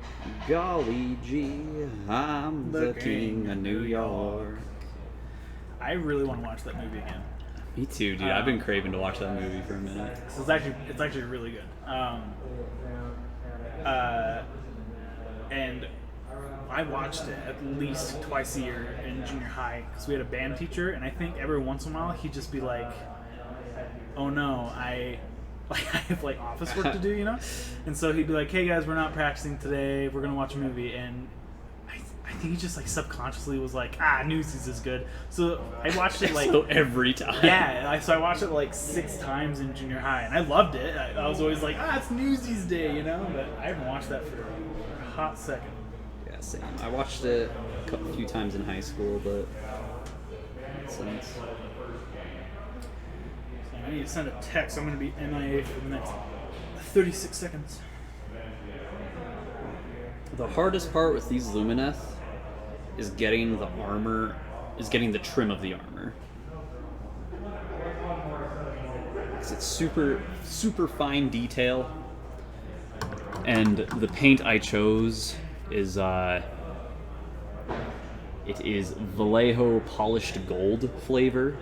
Golly gee, I'm the king of New York. I really want to watch that movie again. Me too, dude. I've been craving to watch that movie for a minute. So it's actually really good. And I watched it at least twice a year in junior high because we had a band teacher, and I think every once in a while he'd just be like, "Oh no, I have like office work to do," you know? And so he'd be like, "Hey guys, we're not practicing today. We're gonna watch a movie." And I think he just like subconsciously was like, Newsies is good. So I watched it like So every time. yeah. So I watched it like 6 times in junior high, and I loved it. I was always like, it's Newsies Day, you know? But I haven't watched that for a hot second. Yeah, same. I watched it a few times in high school, but since I need to send a text. I'm going to be MIA for the next 36 seconds. the hardest part with these Lumineth is getting the armor, is getting the trim of the armor. 'Cause it's super, super fine detail, and the paint I chose is it is Vallejo polished gold flavor,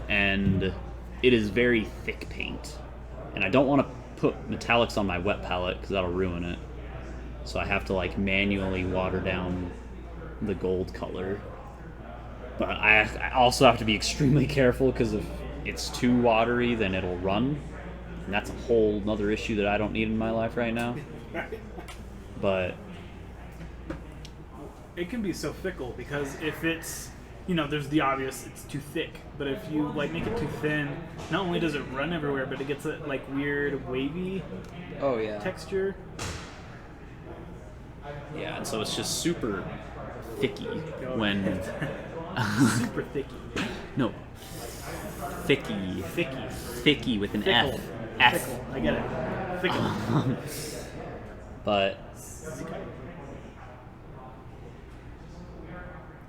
and it is very thick paint, and I don't want to put metallics on my wet palette because that'll ruin it, so I have to like manually water down the gold color. But I also have to be extremely careful because if it's too watery, then it'll run, and that's a whole nother issue that I don't need in my life right now. But it can be so fickle because if it's, there's the obvious, it's too thick. But if you like make it too thin, not only does it run everywhere, but it gets a like weird wavy texture. Yeah, and so it's just super thicky when Super thicky. no Ficky. Ficky. Ficky with an Fickle. F. F. Fickle. I get it. Fickle. But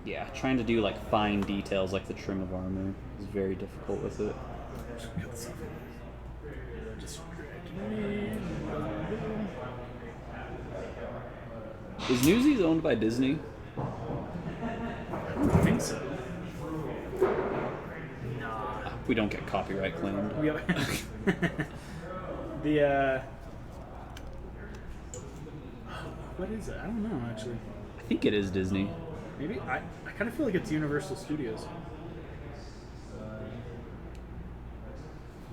yeah, trying to do like fine details like the trim of armor is very difficult with it. Is Newsies owned by Disney? I don't think so. Nah. We don't get copyright claimed. The what is it? I don't know actually. I think it is Disney. Maybe I kind of feel like it's Universal Studios.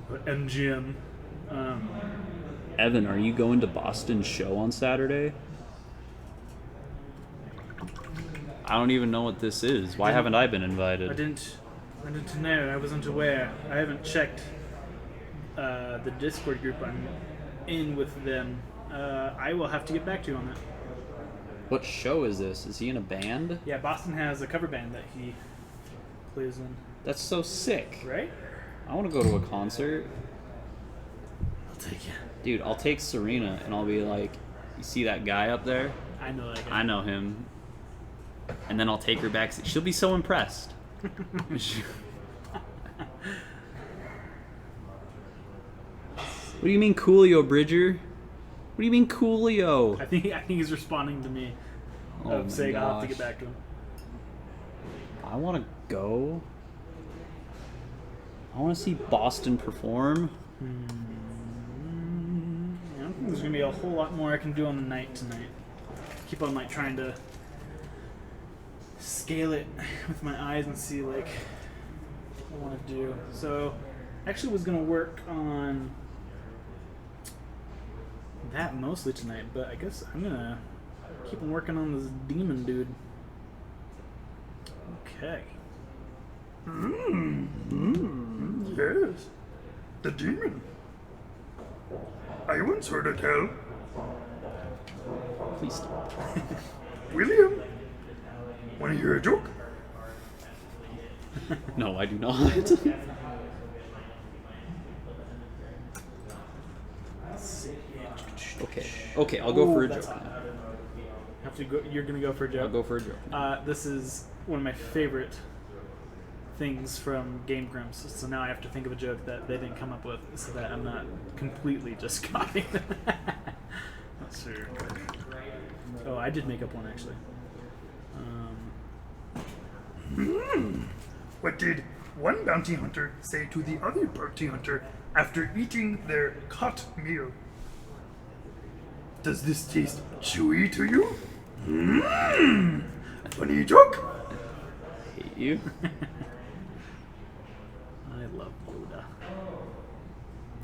But MGM. Evan, are you going to Boston's show on Saturday? I don't even know what this is. Why haven't I been invited? I didn't know. I wasn't aware. I haven't checked the Discord group I'm in with them. I will have to get back to you on that. What show is this? Is he in a band? Yeah, Boston has a cover band that he plays in. That's so sick. Right? I want to go to a concert. I'll take you. Dude, I'll take Serena and I'll be like, you see that guy up there? I know that guy. I know him. And then I'll take her back. She'll be so impressed. What do you mean, Coolio, Bridger? What do you mean, Coolio? I think he's responding to me Oh my saying I'll have to gosh. get back to him. I want to go. I want to see Boston perform. I don't think there's gonna be a whole lot more I can do on the night tonight. Keep on like trying to scale it with my eyes and see like what I want to do. So, actually, was gonna work on that mostly tonight, but I guess I'm gonna keep on working on this demon dude. Okay. Yes, the demon. I once heard it tell, Please stop. William, want to hear a joke? No, I do not. Okay, I'll go for a That's joke. hot. Have to go. You're gonna go for a joke. I'll go for a joke. This is one of my favorite things from Game Grumps. So now I have to think of a joke that they didn't come up with, so that I'm not completely just copying them. Let's see. Oh, I did make up one actually. What did one bounty hunter say to the other bounty hunter after eating their caught meal? Does this taste chewy to you? Funny joke? Hate you. I love Yoda.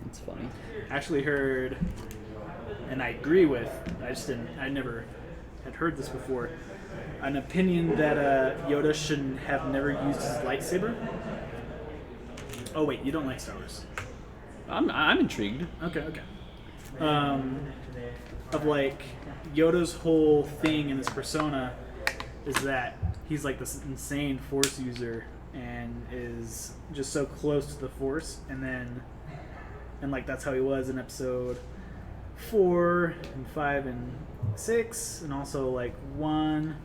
It's funny. Actually heard, and I agree with. I never had heard this before. An opinion that Yoda shouldn't have never used his lightsaber. Oh wait, you don't like Star Wars? I'm intrigued. Okay. Of like Yoda's whole thing in this persona is that he's like this insane Force user and is just so close to the Force, and like that's how he was in Episode 4 and 5 and 6, and also like 1.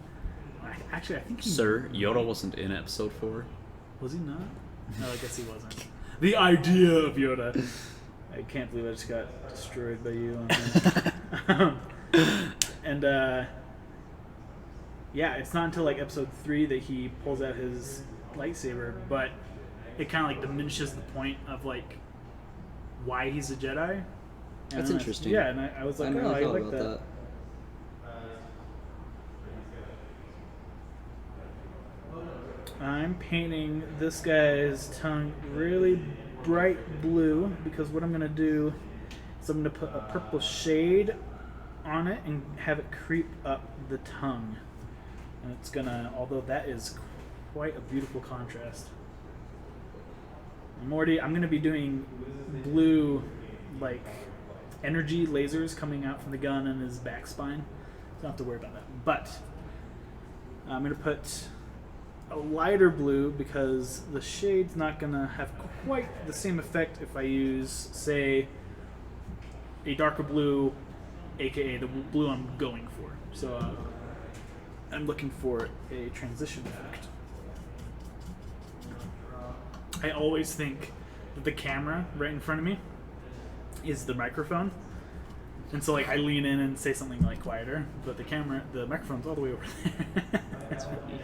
Actually, I think he Sir, Yoda wasn't in episode 4. was he not? No, I guess he wasn't. The idea of Yoda. I can't believe I just got destroyed by you on that. And yeah, it's not until like episode 3 that he pulls out his lightsaber, but it kind of like diminishes the point of like why he's a Jedi. And That's then interesting. Yeah, and I was like, oh, I like that. I'm painting this guy's tongue really bright blue because what I'm going to do is I'm going to put a purple shade on it and have it creep up the tongue. And it's going to, although that is quite a beautiful contrast. I'm going to be doing blue, like, energy lasers coming out from the gun and his back spine. So I don't have to worry about that. But I'm going to put a lighter blue because the shade's not gonna have quite the same effect if I use, say, a darker blue, aka the blue I'm going for. So I'm looking for a transition effect. I always think that the camera right in front of me is the microphone. And so, like, I lean in and say something, like, quieter, but the microphone's all the way over there. That's funny.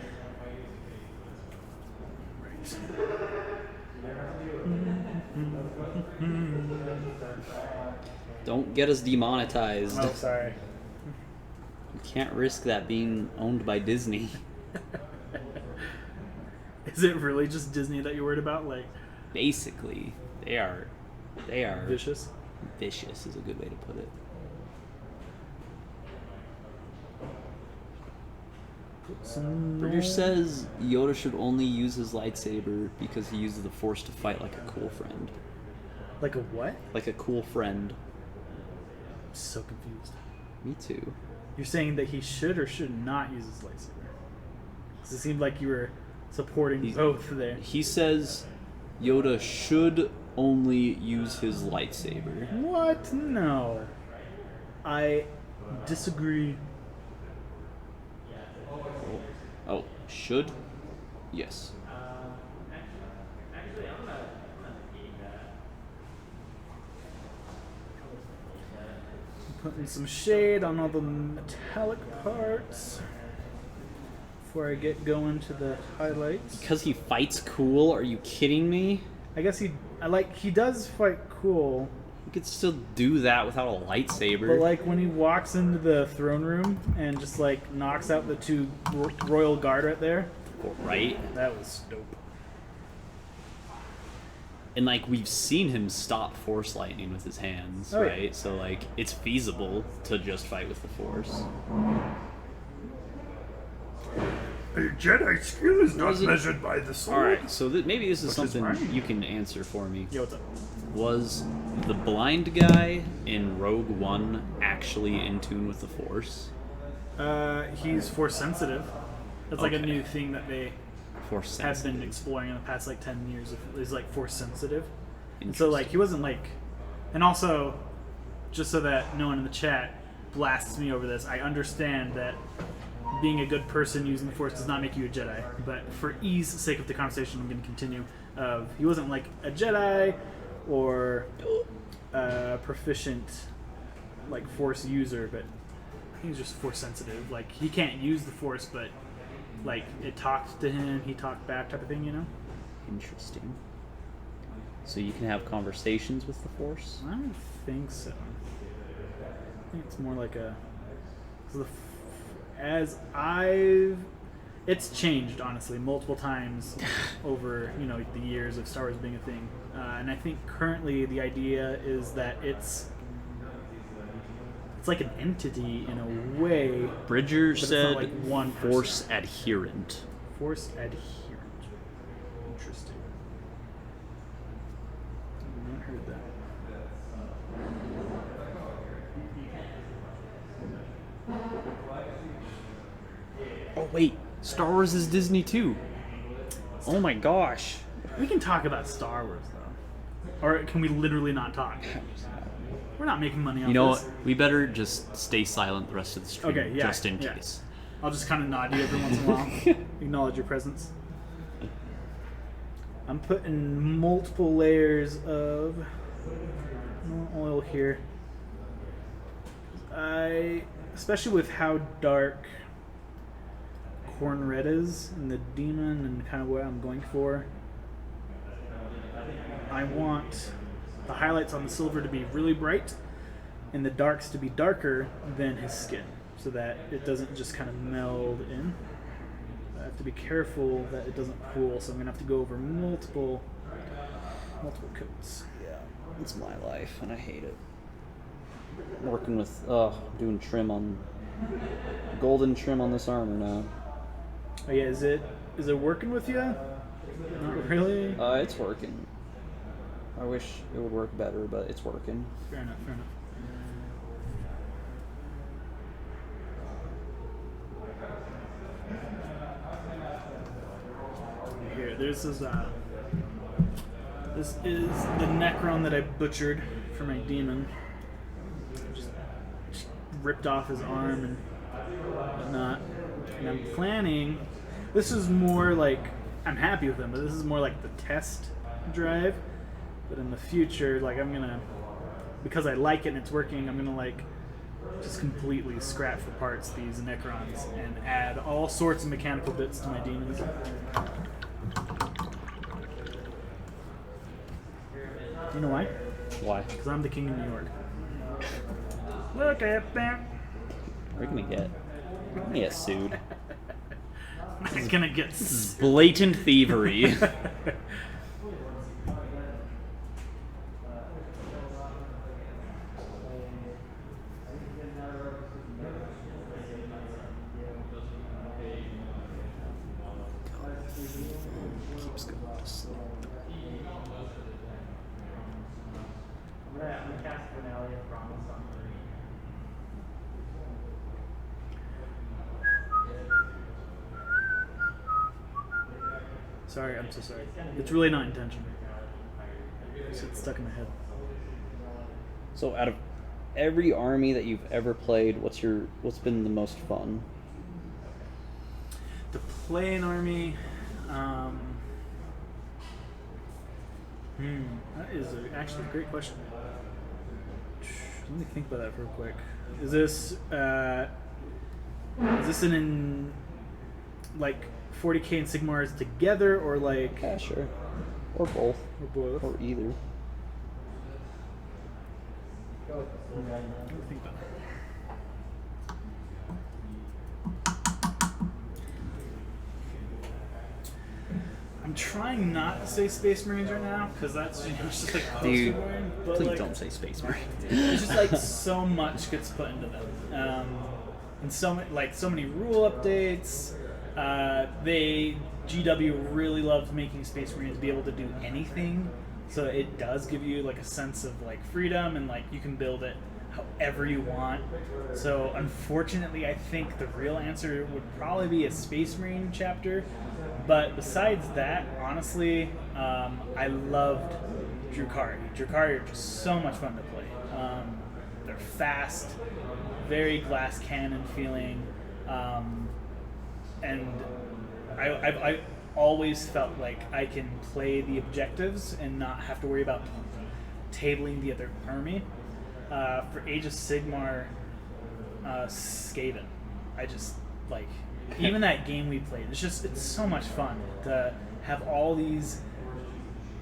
Don't get us demonetized. Oh, sorry. You can't risk that being owned by Disney. Is it really just Disney that you're worried about? Like, Basically, they are vicious? Vicious is a good way to put it. Bridger says Yoda should only use his lightsaber because he uses the Force to fight like a cool friend. Like a what? Like a cool friend. I'm so confused. Me too. You're saying that he should or should not use his lightsaber? 'Cause it seemed like you were supporting both there. He says Yoda should only use his lightsaber. What? No. I disagree. Oh, should? Yes. Putting some shade on all the metallic parts before I get going to the highlights. Because he fights cool? Are you kidding me? I guess he does fight cool, You could still do that without a lightsaber. but like when he walks into the throne room and just like knocks out the two royal guard right there, Right? that was dope. And like we've seen him stop Force lightning with his hands, Oh, yeah. right? So like it's feasible to just fight with the Force. A Jedi skill is not Was it- measured by the sword. Alright, so maybe this is Which is something fine. you can answer for me. Yo, what's up? Was the blind guy in Rogue One actually in tune with the Force? He's force sensitive. That's like a Okay. new thing that they Force have sensitive. been exploring in the past like 10 years. Is like force sensitive. And so Interesting. like he wasn't like, and also, just so that no one in the chat blasts me over this, I understand that being a good person using the Force does not make you a Jedi. But for ease sake of the conversation, I'm going to continue. He wasn't like a Jedi or a proficient like Force user, but he's just Force sensitive. Like he can't use the Force, but like it talked to him, he talked back, type of thing. You know? Interesting. So you can have conversations with the Force? I don't think so. I think it's more like a. It's changed honestly multiple times over the years of Star Wars being a thing, and I think currently the idea is that it's like an entity in a way. Bridger But it's said not like one person. Force adherent. Force adherent. Interesting. I've not heard that. Oh wait, Star Wars is Disney too. Oh my gosh. We can talk about Star Wars though, or can we literally not talk? We're not making money off You know this. what? We better just stay silent the rest of the stream, Okay, yeah, just in yeah. case. I'll just kind of nod to you every once in a while, acknowledge your presence. I'm putting multiple layers of oil here. Especially with how dark Corn Red is and the demon and kind of what I'm going for, I want the highlights on the silver to be really bright and the darks to be darker than his skin, so that it doesn't just kind of meld in. I have to be careful that it doesn't pool, so I'm gonna have to go over multiple coats. Yeah, it's my life, and I hate it. I'm working with, doing trim on, golden trim on this armor now. Oh yeah, is it working with you? Not really. It's working. I wish it would work better, but it's working. Fair enough. this is the Necron that I butchered for my demon. Just ripped off his arm and whatnot. And I'm planning. This is more like, I'm happy with him, but this is more like the test drive. But in the future, like I'm gonna, because I like it and it's working, I'm gonna like just completely scratch for parts these Necrons and add all sorts of mechanical bits to my demons. You know why? Why? Because I'm the king of New York. Look at that. We're gonna get sued. I'm gonna get Blatant thievery. Keeps going to sleep. Sorry, I'm so sorry. It's really not intentional. It's stuck in my head. So out of every army that you've ever played, what's been the most fun? To play an army, that is actually a great question. Let me think about that real quick. Is this in like 40k and Sigmars together, or like? Yeah, sure. Or both. Or both. Or either. Let me think about that. I'm trying not to say Space Marines right now because that's it's just like Dude, boring, but please like, don't say Space Marine. it's just like so much gets put into them, and so many rule updates. GW really loves making Space Marines be able to do anything, so it does give you like a sense of like freedom and like you can build it however you want. So unfortunately, I think the real answer would probably be a Space Marine chapter. But besides that, honestly, I loved Drukhari. Drukhari are just so much fun to play. They're fast, very glass cannon feeling, and I always felt like I can play the objectives and not have to worry about tabling the other army. For Age of Sigmar, Skaven, I just like, even that game we played, it's so much fun to have all of these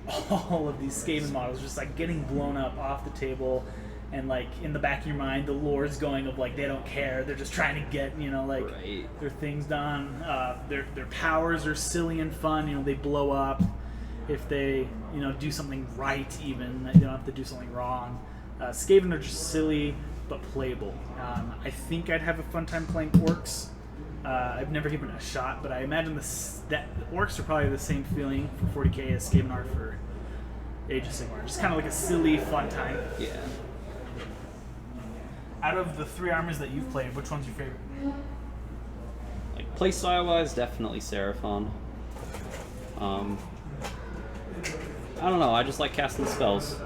Skaven models just like getting blown up off the table, and like in the back of your mind the lore's going of like they don't care, they're just trying to get Right. their things done. Their powers are silly and fun, they blow up if they do something right, even they don't have to do something wrong. Skaven are just silly but playable. I think I'd have a fun time playing orcs. I've never given it a shot, but I imagine that orcs are probably the same feeling for 40k as Skaven are for Age of Sigmar. Just kind of like a silly, fun time. Yeah. Out of the three armies that you've played, which one's your favorite? Like playstyle wise, definitely Seraphon. I don't know, I just like casting spells.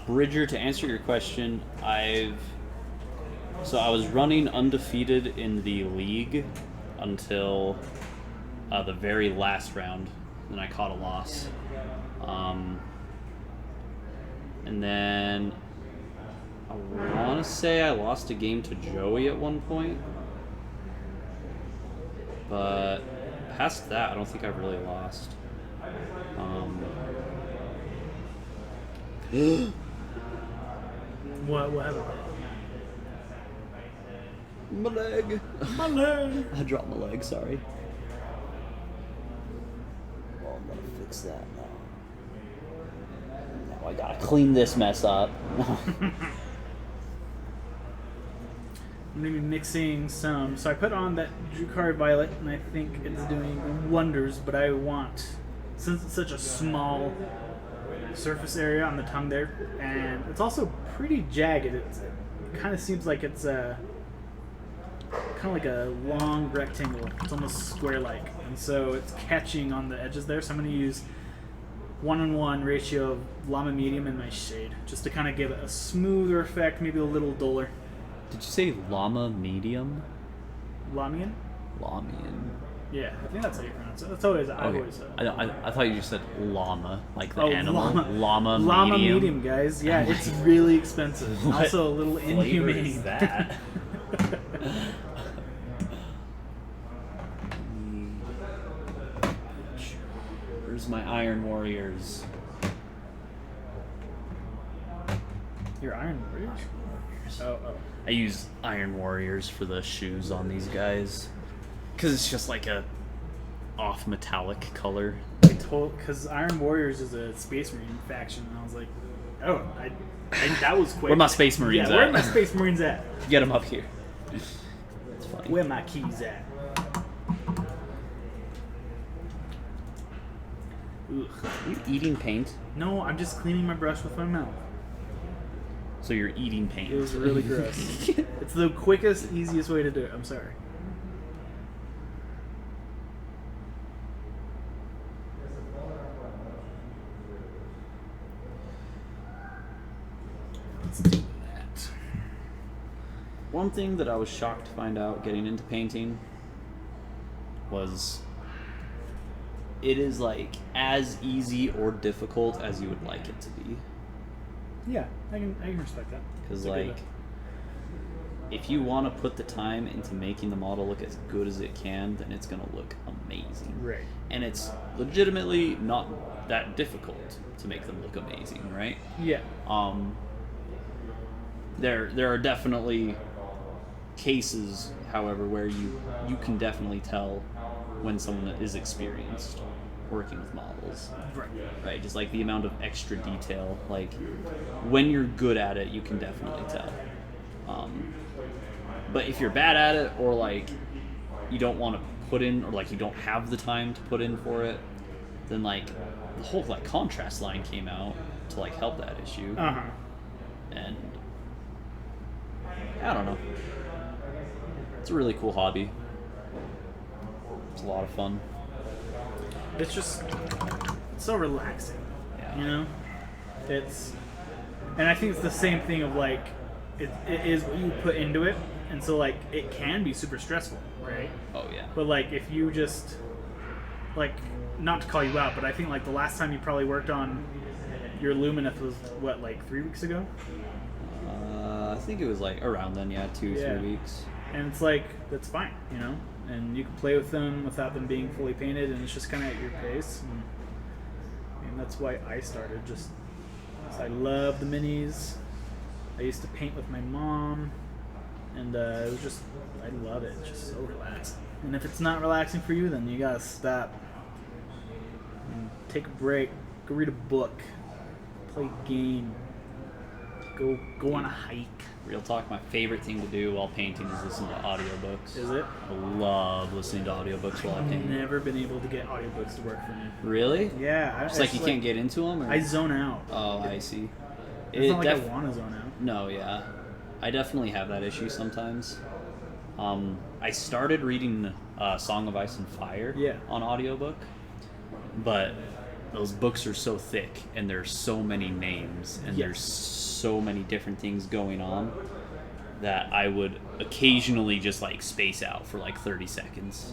Bridger, to answer your question, I was running undefeated in the league until the very last round, then I caught a loss. And then I want to say I lost a game to Joey at one point, but past that, I don't think I've really lost. What happened? My leg. My leg. I dropped my leg, sorry. Well, I'm gonna fix that now. Now I gotta clean this mess up. I'm gonna be mixing some. So I put on that Drukhari Violet, and I think it's doing wonders. But I want, since it's such a small surface area on the tongue there, and it's also pretty jagged. It kind of seems like it's kind of like a long rectangle. It's almost square-like, and so it's catching on the edges there. So I'm going to use 1-on-1 ratio of Llama Medium in my shade, just to kind of give it a smoother effect, maybe a little duller. Did you say llama medium? Lamian? Lamian. Yeah, I think that's how you pronounce it. That's always I've Okay. always said. I thought you just said llama, like the animal. Llama medium. medium, guys. Yeah, I'm it's like, really expensive. what Also a little flavor inhumane. is that? Where's my Iron Warriors? Your Iron Warriors? Oh. I use Iron Warriors for the shoes on these guys. Because it's just like a off metallic color. Because Iron Warriors is a Space Marine faction, and I was like, oh, that was quick. Where my Space Marines Yeah, where at? are my Space Marines at? Get them up here. That's funny. Where my keys at? Ugh. Are you eating paint? No, I'm just cleaning my brush with my mouth. So you're eating paint. It was really gross. It's the quickest, easiest way to do it. I'm sorry. Let's do that. One thing that I was shocked to find out getting into painting was it is like as easy or difficult as you would like it to be. Yeah, I can respect that. Because It's a good- like, if you want to put the time into making the model look as good as it can, then it's gonna look amazing. Right. And it's legitimately not that difficult to make them look amazing, right? Yeah. There are definitely cases, however, where you can definitely tell when someone is experienced working with models. Right, just like the amount of extra detail. Like, when you're good at it, you can definitely tell. But if you're bad at it, or like you don't want to put in, or like you don't have the time to put in for it, then like the whole like contrast line came out to like help that issue. And I don't know. It's a really cool hobby. It's a lot of fun. It's just it's so relaxing. Yeah. You know? And I think it's the same thing of like it is what you put into it, and so like it can be super stressful, right? Oh yeah. But like if you just like, not to call you out, but I think like the last time you probably worked on your Lumineth was what, like 3 weeks ago? I think it was like around then, yeah, 2-3 weeks. And it's like, that's fine, you know? And you can play with them without them being fully painted, and it's just kind of at your pace. And that's why I started, just 'cause I love the minis. I used to paint with my mom, and it was just, I love it. It's just so relaxing. And if it's not relaxing for you, then you gotta stop. And take a break. Go read a book. Play a game. Go on a hike. Real talk, my favorite thing to do while painting is listen to audiobooks. Is it? I love listening to audiobooks while I I've paint. never been able to get audiobooks to work for me. Really? Yeah. Just like you can't get into them? Or? I zone out. Oh, I see. It's not like I want to zone out. No, yeah. I definitely have that issue sometimes. I started reading Song of Ice and Fire on audiobook, but those books are so thick, and there's so many names, and there's so many different things going on that I would occasionally just like space out for like 30 seconds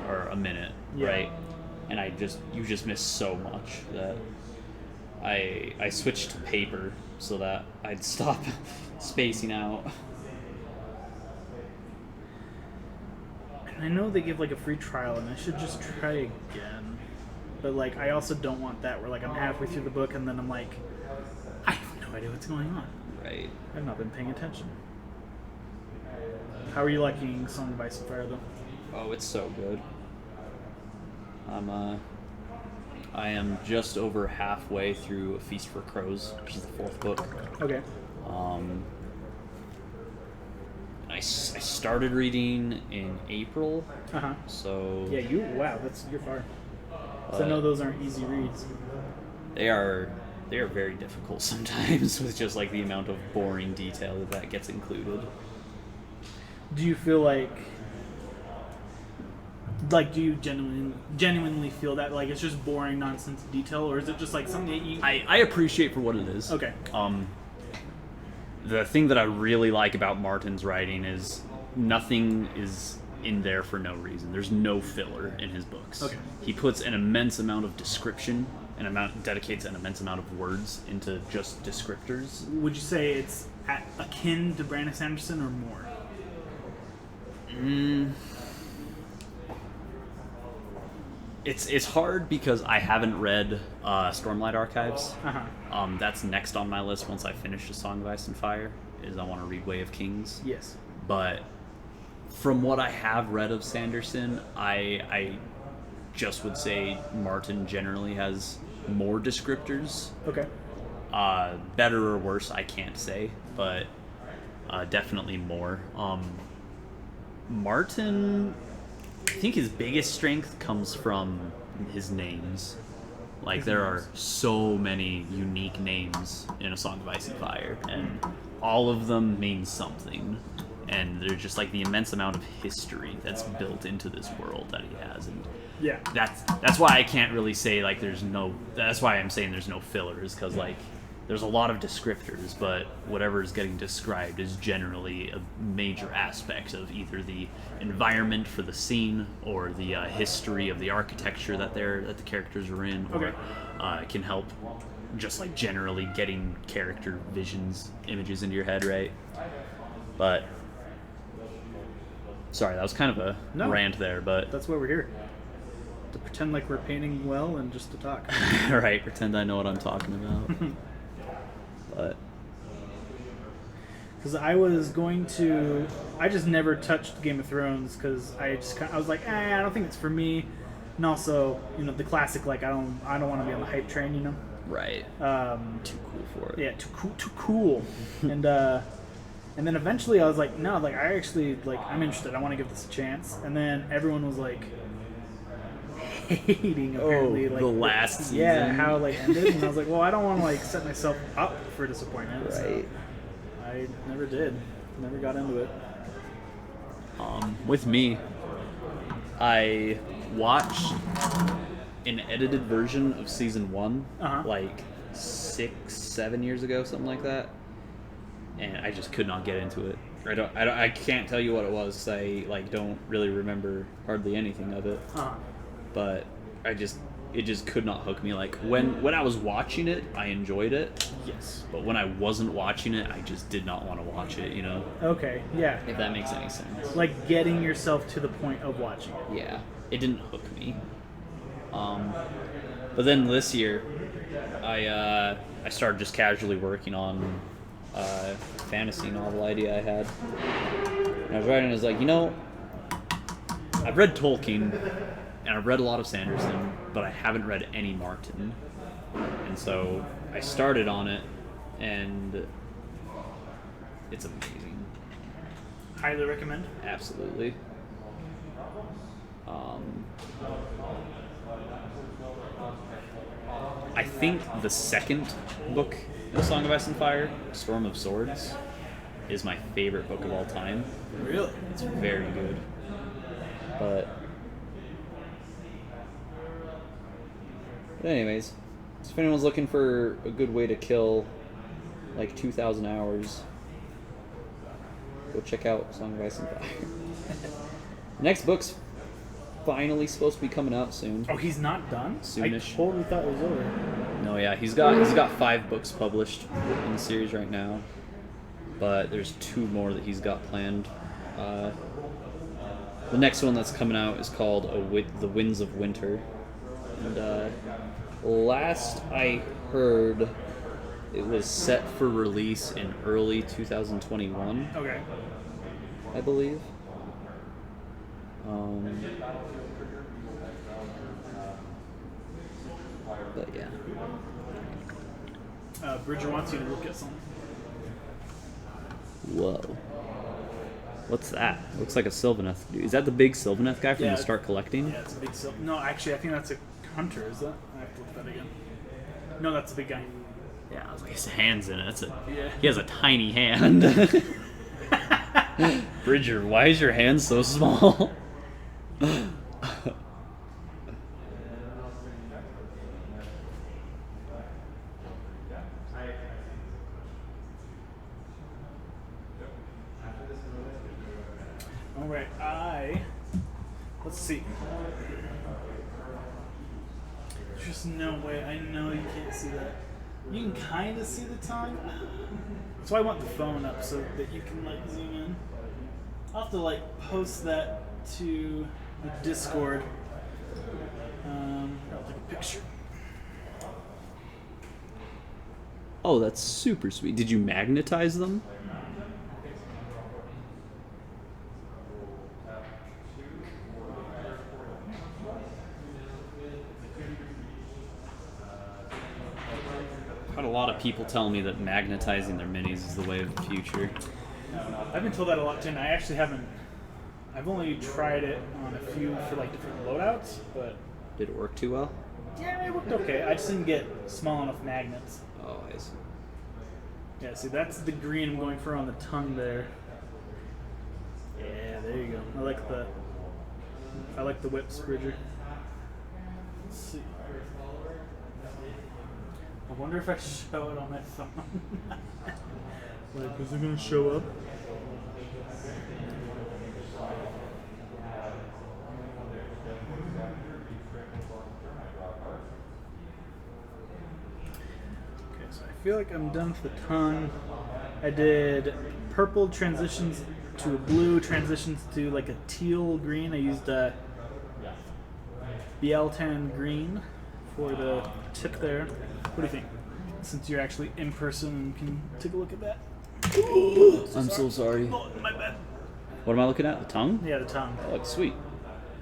or a minute, right? And you just miss so much that I switched to paper so that I'd stop spacing out. And I know they give like a free trial, and I should just try again. But like, I also don't want that where like I'm halfway through the book and then I'm like, I have no idea what's going on. Right. I've not been paying attention. How are you liking Song of Ice and Fire though? Oh, it's so good. I am just over halfway through A Feast for Crows, which is the 4th book. Okay. I started reading in April, so Yeah, you're far. So I know those aren't easy reads. they are very difficult sometimes with just like the amount of boring detail that gets included. do you feel like do you genuinely feel that like it's just boring nonsense detail, or is it just like something that you? I appreciate for what it is. Okay. The thing that I really like about Martin's writing is nothing is in there for no reason. There's no filler in his books. Okay. He puts an immense amount of description dedicates an immense amount of words into just descriptors. Would you say it's akin to Brandon Sanderson or more? It's hard because I haven't read Stormlight Archives. Uh-huh. That's next on my list once I finish A Song of Ice and Fire, is I want to read Way of Kings. Yes. But from what I have read of Sanderson, I just would say Martin generally has more descriptors. Okay. Better or worse, I can't say, but definitely more. Martin, I think his biggest strength comes from his names. Like, there are so many unique names in A Song of Ice and Fire, and all of them mean something. And they're just like the immense amount of history that's built into this world that he has. And Yeah. that's why I can't really say like that's why I'm saying there's no fillers, because like there's a lot of descriptors, but whatever is getting described is generally a major aspect of either the environment for the scene or the history of the architecture that the characters are in, or can help just like generally getting character images into your head, right? But sorry, that was kind of a rant there, but That's why we're here. To pretend like we're painting well and just to talk. right, pretend I know what I'm talking about. But Because I just never touched Game of Thrones because I was like, I don't think it's for me. And also, the classic, like, I don't want to be on the hype train, right, too cool for it. Yeah, too cool. And then eventually I was like, no, like, I actually, like, I'm interested. I want to give this a chance. And then everyone was like hating, apparently, like the last season. Yeah, how it like ended. And I was like, well, I don't want to like set myself up for disappointment. Right. So I never did. Never got into it. With me, I watched an edited version of season 1, like 6-7 years ago, something like that, and I just could not get into it. I can't tell you what it was. I like don't really remember hardly anything of it. But it just could not hook me. Like when I was watching it, I enjoyed it. Yes. But when I wasn't watching it, I just did not want to watch it, Okay, yeah. If that makes any sense. Like getting yourself to the point of watching it. Yeah. It didn't hook me. But then this year, I started just casually working on a fantasy novel idea I had. And I was writing, I was like, I've read Tolkien, and I've read a lot of Sanderson, but I haven't read any Martin. And so I started on it, and it's amazing. Highly recommend. Absolutely. I think the second book in Song of Ice and Fire, Storm of Swords, is my favorite book of all time. Really? It's very good. But anyways, so if anyone's looking for a good way to kill like 2,000 hours, go check out Song of Ice and Fire. Next book's finally supposed to be coming out soon. Oh, he's not done? Soonish. I totally thought it was over. No, yeah, he's got 5 books published in the series right now, but there's 2 more that he's got planned. The next one that's coming out is called The Winds of Winter, and last I heard, it was set for release in early 2021. Okay. I believe. But yeah. Bridger wants you to look at something. Whoa. What's that? Looks like a Sylvaneth. Is that the big Sylvaneth guy from the Start Collecting? Yeah, it's a big No, actually, I think that's a hunter, is that? I have to look at that again. No, that's a big guy. Yeah, I was like, his hand's in it. Yeah. He has a tiny hand. Bridger, why is your hand so small? All right, let's see. There's no way. I know you can't see that. You can kind of see the tongue. That's why I want the phone up so that you can like zoom in. I'll have to like post that to the Discord. I'll take a picture. Oh, that's super sweet. Did you magnetize them? Had a lot of people tell me that magnetizing their minis is the way of the future. I've been told that a lot too, and I actually haven't. I've only tried it on a few for like different loadouts, but Did it work too well? yeah, it worked okay. I just didn't get small enough magnets. Oh, I see. Yeah, see, that's the green I'm going for on the tongue there. Yeah, there you go. I like the whips, Bridger. Let's see. I wonder if I show it on my phone. Like, is it gonna show up? Okay, so I feel like I'm done with the tongue. I did purple transitions to a blue, transitions to like a teal green. I used Bieltan green for the tip there. What do you think? Since you're actually in person and can take a look at that. I'm so sorry. Oh, my bad. What am I looking at? The tongue? Yeah, the tongue. Oh, it's sweet.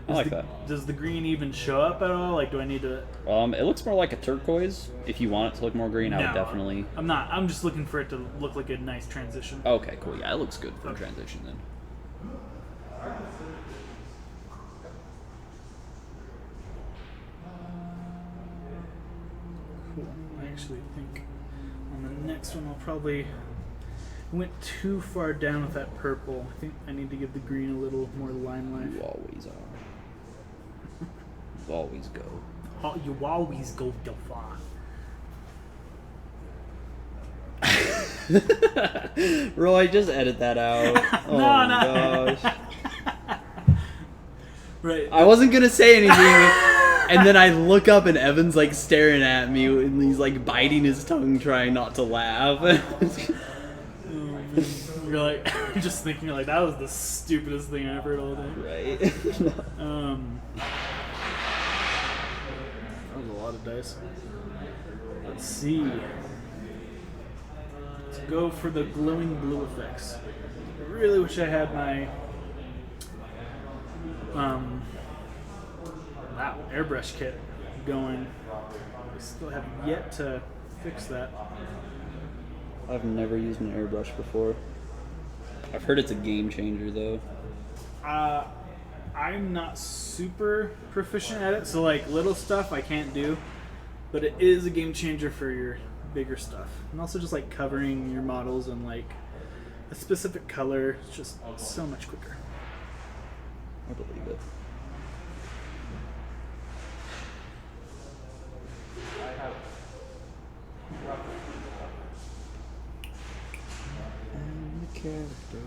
I like that. Does the green even show up at all? Like, do I need to? It looks more like a turquoise. If you want it to look more green, I would No, definitely. I'm not. I'm just looking for it to look like a nice transition. Okay, cool. Yeah, it looks good for a Okay. transition then. Cool. I actually think on the next one I'll probably went too far down with that purple. I think I need to give the green a little more limelight. You always are. You always go. Oh, you always go too far. Roy, just edit that out. Oh No, my no. gosh. Right. I wasn't gonna say anything, and then I look up and Evan's like staring at me, and he's like biting his tongue, trying not to laugh. You're like, you're just thinking like that was the stupidest thing I've heard all day. Right. That was a lot of dice. Let's see. Let's go for the glowing blue effects. I really wish I had my airbrush kit going. I still have yet to fix that. I've never used an airbrush before. I've heard it's a game changer though. I'm not super proficient at it, so like little stuff I can't do, but it is a game changer for your bigger stuff. And also just like covering your models in like a specific color. It's just so much quicker. I believe it. And the character.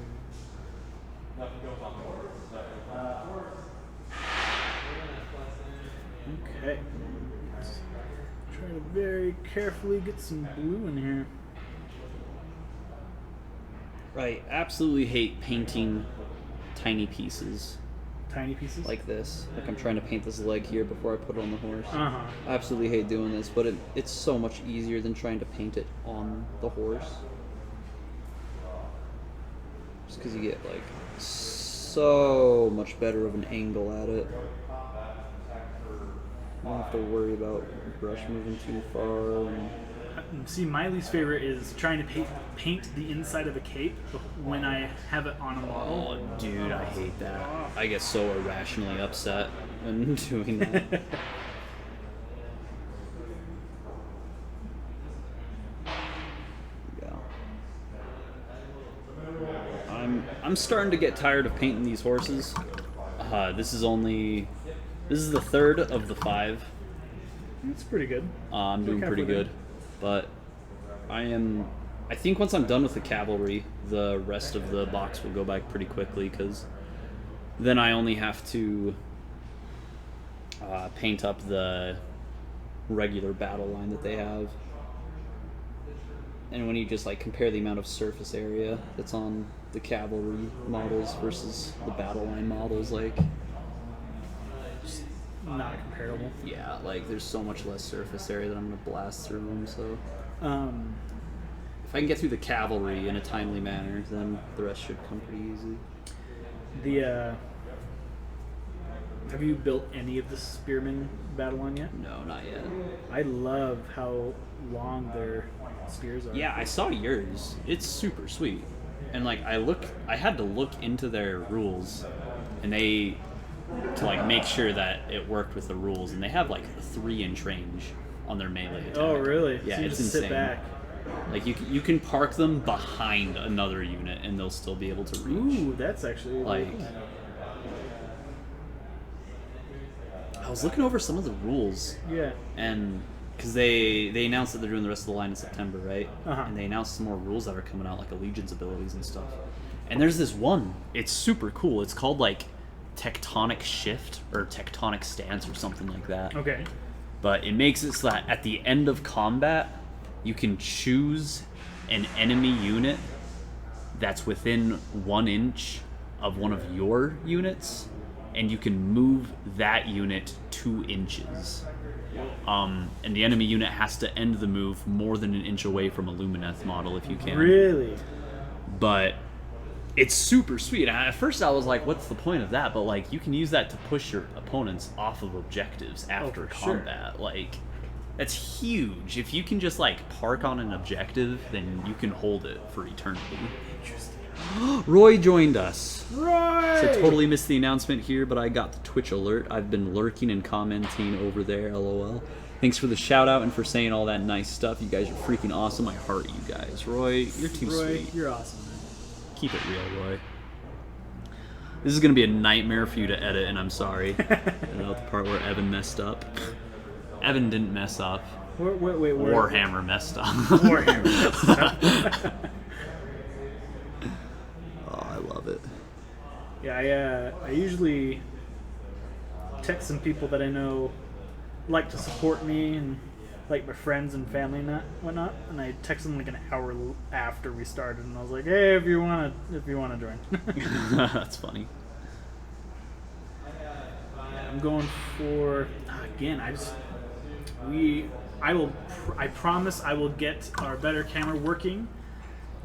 Okay. Let's try to very carefully get some blue in here. I absolutely hate painting tiny pieces Tiny pieces. like this. Like I'm trying to paint this leg here before I put it on the horse. Uh-huh. I absolutely hate doing this, but it's so much easier than trying to paint it on the horse. Just because you get like so much better of an angle at it. You don't have to worry about brush moving too far. See, my least favorite is trying to paint the inside of a cape when I have it on a model. Oh, dude, I hate that. I get so irrationally upset when doing that. Yeah. I'm I'm starting to get tired of painting these horses. This is the third of the 5. That's pretty good. I'm doing pretty halfway good, but I think once I'm done with the cavalry, the rest of the box will go by pretty quickly, because then I only have to paint up the regular battle line that they have. And when you just like compare the amount of surface area that's on the cavalry models versus the battle line models, like, Not comparable. yeah, like there's so much less surface area that I'm gonna blast through them. So if I can get through the cavalry in a timely manner, then the rest should come pretty easy. Have you built any of the spearmen battle line yet? No, not yet. I love how long their spears are. Yeah, I saw yours. It's super sweet. And like I had to look into their rules, and to like make sure that it worked with the rules, and they have like a 3-inch range on their melee attack. Oh, really? Yeah, so you it's just insane. sit back. Like you can park them behind another unit, and they'll still be able to reach. Ooh, that's actually Like, I was looking over some of the rules, yeah. and because they announced that they're doing the rest of the line in September, right? Uh-huh. And they announced some more rules that are coming out, like Allegiance abilities and stuff. And there's this one. It's super cool. It's called like Tectonic Shift or Tectonic Stance or something like that. Okay. But it makes it so that at the end of combat, you can choose an enemy unit that's within 1 inch of one of your units, and you can move that unit 2 inches. And the enemy unit has to end the move more than 1 inch away from a Lumineth model if you can. Really? But it's super sweet. At first I was like, what's the point of that? But like, you can use that to push your opponents off of objectives after for sure. combat. Like, that's huge. If you can just like park on an objective, then you can hold it for eternity. Interesting. Roy joined us. Right. So totally missed the announcement here, but I got the Twitch alert. I've been lurking and commenting over there, lol. Thanks for the shout out and for saying all that nice stuff. You guys are freaking awesome. I heart you guys. Roy, you're too Roy, sweet. you're awesome, man. Keep it real, Roy. This is going to be a nightmare for you to edit, and I'm sorry. The part where Evan messed up. Evan didn't mess up. Wait, Warhammer messed up. Warhammer messed up. Oh, I love it. Yeah, I usually text some people that I know like to support me, and like my friends and family and whatnot, and I text them like an hour after we started, and I was like, "Hey, if you wanna join." That's funny. I'm going for again. I promise I will get our better camera working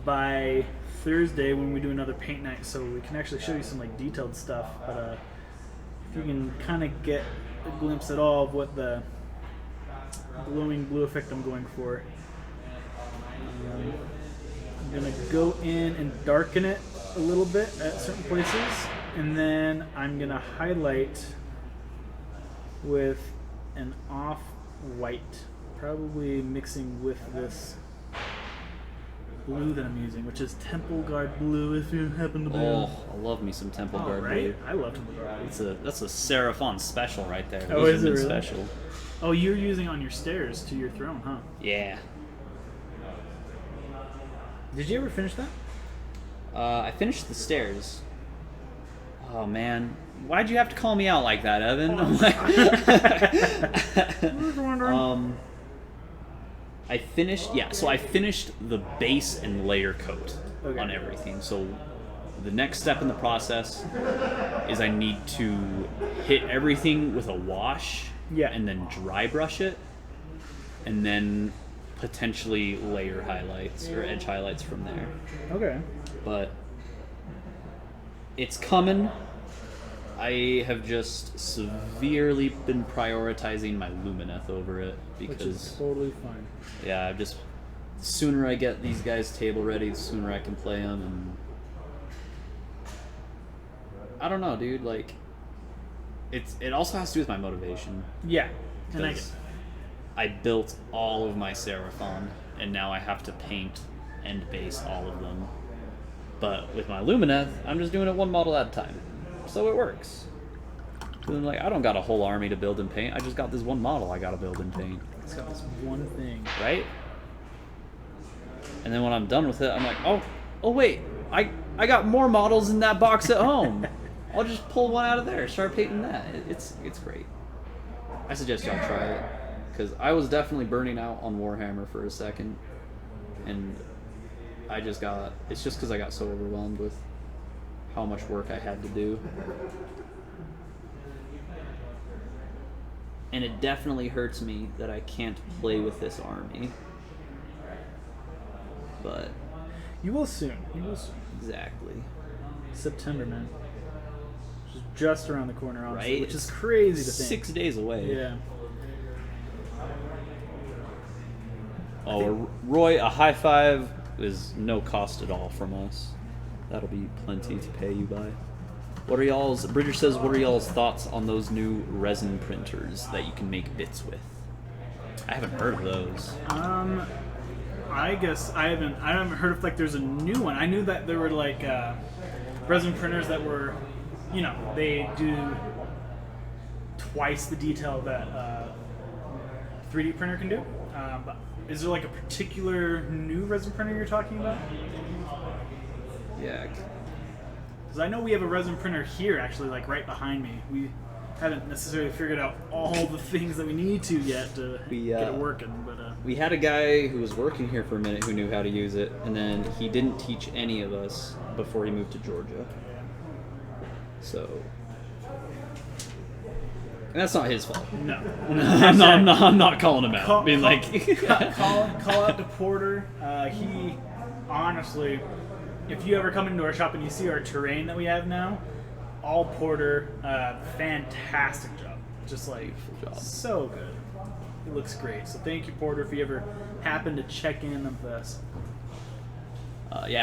by Thursday when we do another paint night, so we can actually show you some like detailed stuff. But if you can kind of get a glimpse at all of what the glowing blue effect I'm going for, I'm gonna go in and darken it a little bit at certain places, and then I'm gonna highlight with an off-white, probably mixing with this blue that I'm using, which is Temple Guard blue, if you happen to be. Oh, I love me some Temple Guard right? blue. I love Temple Guard blue. That's a Seraphon special right there. Oh, is it really? Special. Oh, you're using it on your stairs to your throne, huh? Yeah. Did you ever finish that? I finished the stairs. Oh man, why'd you have to call me out like that, Evan? I finished. Yeah, so I finished the base and layer coat on everything. So the next step in the process is I need to hit everything with a wash, and then dry brush it, and then potentially layer highlights or edge highlights from there. Okay. But it's coming. I have just severely been prioritizing my Lumineth over it because, Which is totally fine. yeah, the sooner I get these guys table ready, the sooner I can play them. And I don't know, dude. Like, it also has to do with my motivation. Yeah, and I built all of my Seraphon, and now I have to paint and base all of them. But with my Lumineth, I'm just doing it one model at a time. So it works. And I'm like, I don't got a whole army to build and paint. I just got this one model I gotta build and paint. It's got this one thing. Right? And then when I'm done with it, I'm like, oh wait, I got more models in that box at home. I'll just pull one out of there, start painting that. It's great. I suggest y'all try it, because I was definitely burning out on Warhammer for a second, and it's just because I got so overwhelmed with how much work I had to do. And it definitely hurts me that I can't play with this army. But You will soon. You will soon. exactly. September, man. Which is just around the corner, honestly. Right? Which is crazy to think. 6 days away. Yeah. Oh, Roy, a high five is no cost at all from us. That'll be plenty to pay you by. Bridger says, what are y'all's thoughts on those new resin printers that you can make bits with? I haven't heard of those. I guess I haven't heard of like there's a new one. I knew that there were like resin printers that were, they do twice the detail that 3D printer can do. But is there like a particular new resin printer you're talking about? Yeah. Because I know we have a resin printer here, actually, like right behind me. We haven't necessarily figured out all the things that we need to yet to get it working. But we had a guy who was working here for a minute who knew how to use it, and then he didn't teach any of us before he moved to Georgia. So, and that's not his fault. no, I'm not calling him out. Call out to Porter. He honestly, if you ever come into our shop and you see our terrain that we have now, all Porter, fantastic job. Just like Beautiful job. so good. It looks great. So thank you, Porter, if you ever happen to check in with us.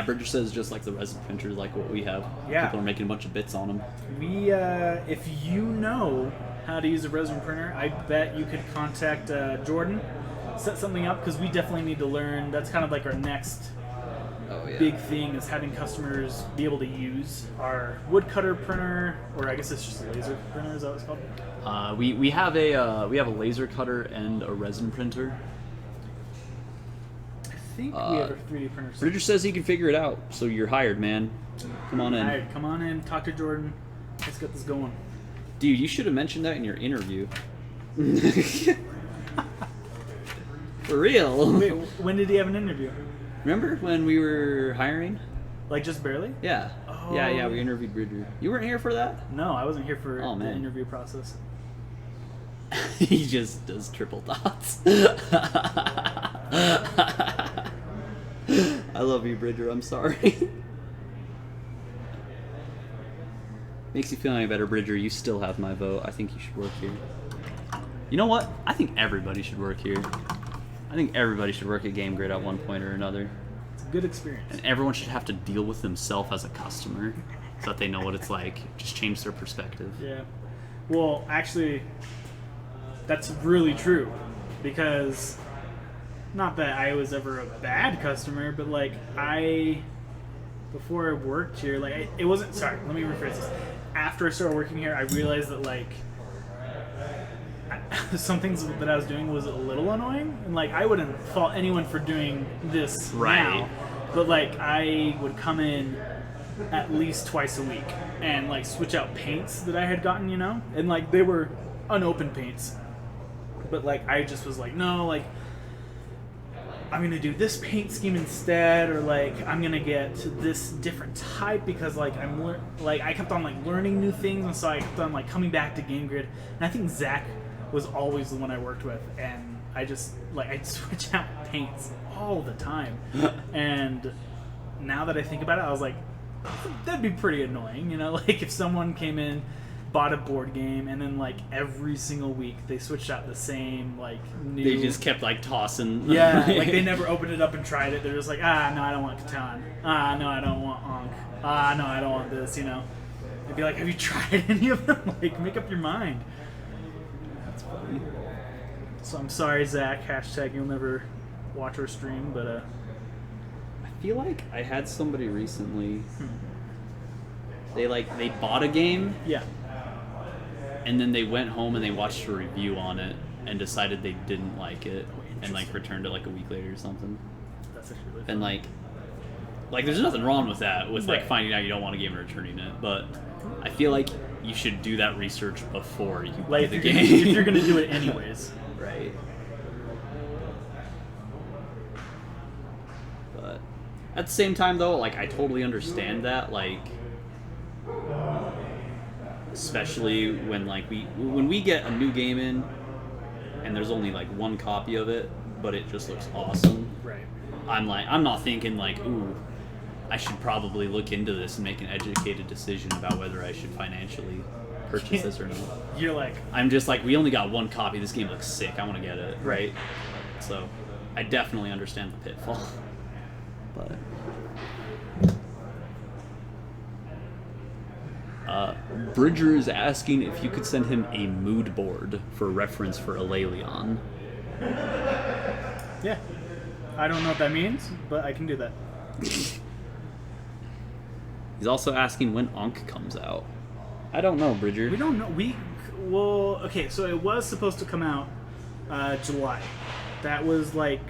Bridger says just like the resin printers, like what we have. Yeah. People are making a bunch of bits on them. We, if you know how to use a resin printer, I bet you could contact Jordan, set something up, because we definitely need to learn. That's kind of like our next big thing, is having customers be able to use our woodcutter printer, or I guess it's just a laser printer. Is that what it's called? We have a laser cutter and a resin printer. I think we have a 3D printer. Bridger says he can figure it out, so you're hired, man. Come on in. Alright, come on in, talk to Jordan. Let's get this going. Dude, you should have mentioned that in your interview. For real. Wait, when did he have an interview? Remember when we were hiring? Like just barely? Yeah. Oh. Yeah, we interviewed Bridger. You weren't here for that? No, I wasn't here for Oh, the man. interview process. He just does triple dots. I love you, Bridger. I'm sorry. Makes you feel any better, Bridger. You still have my vote. I think you should work here. You know what? I think everybody should work here. I think everybody should work at Game Grid at one point or another. It's a good experience. And everyone should have to deal with themselves as a customer so that they know what it's like. Just change their perspective. Yeah. Well, actually, that's really true, because not that I was ever a bad customer, but like before I worked here, like it wasn't. Sorry, let me rephrase this. After I started working here, I realized that like some things that I was doing was a little annoying, and like I wouldn't fault anyone for doing this now, but like I would come in at least twice a week and like switch out paints that I had gotten, and like they were unopened paints, but like I just was like, no, like I'm gonna do this paint scheme instead, or like I'm gonna get this different type, because like I kept on like learning new things, and so I kept on like coming back to Game Grid, and I think Zach was always the one I worked with, and I just like I'd switch out paints all the time, and now that I think about it, I was like, that'd be pretty annoying, like if someone came in, bought a board game, and then like every single week they switched out the same like new. They just kept like tossing. Yeah, like they never opened it up and tried it. They're just like, no, I don't want Catan. No, I don't want Ankh. No, I don't want this. I'd be like, have you tried any of them? Like, make up your mind. That's funny. So I'm sorry, Zach. # you'll never watch our stream, but I feel like I had somebody recently. They bought a game Yeah. and then they went home and they watched a review on it and decided they didn't like it and like returned it like a week later or something. That's actually really And fun. like there's nothing wrong with that, with like Right. finding out you don't want a game and returning it, but I feel like you should do that research before you buy Like, the if game. you're gonna do it anyways. Right. But at the same time, though, like I totally understand that, like, especially when like when we get a new game in, and there's only like one copy of it, but it just looks awesome. Right. I'm not thinking like, ooh, I should probably look into this and make an educated decision about whether I should financially purchase this or not. You're like, I'm just like, we only got one copy. This game looks sick. I want to get it, right? So, I definitely understand the pitfall. But Bridger is asking if you could send him a mood board for reference for Alelion. yeah. I don't know what that means, but I can do that. He's also asking when Ankh comes out. I don't know, Bridger. We don't know. Well, okay, so it was supposed to come out July. That was like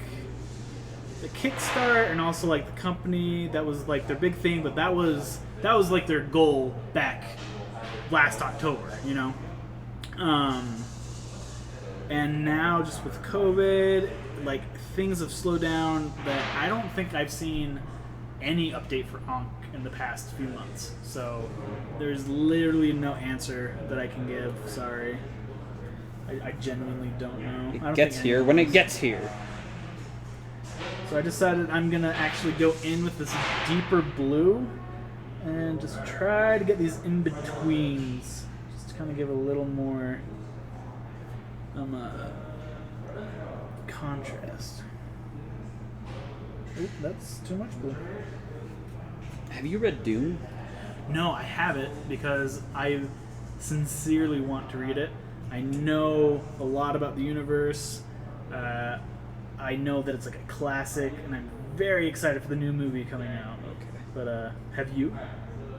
the Kickstart and also like the company, that was like their big thing, but that was like their goal back last October, you know? And now just with COVID, like things have slowed down that I don't think I've seen any update for Ankh in the past few months. So there's literally no answer that I can give. Sorry. I genuinely don't know. I It don't gets think here anyone when it knows. gets here. So I decided I'm gonna actually go in with this deeper blue and just try to get these in-betweens. Just to kind of give a little more contrast. Oop, that's too much blue. Have you read Dune? No, I haven't because I sincerely want to read it. I know a lot about the universe. I know that it's like a classic, and I'm very excited for the new movie coming out. Okay. But have you?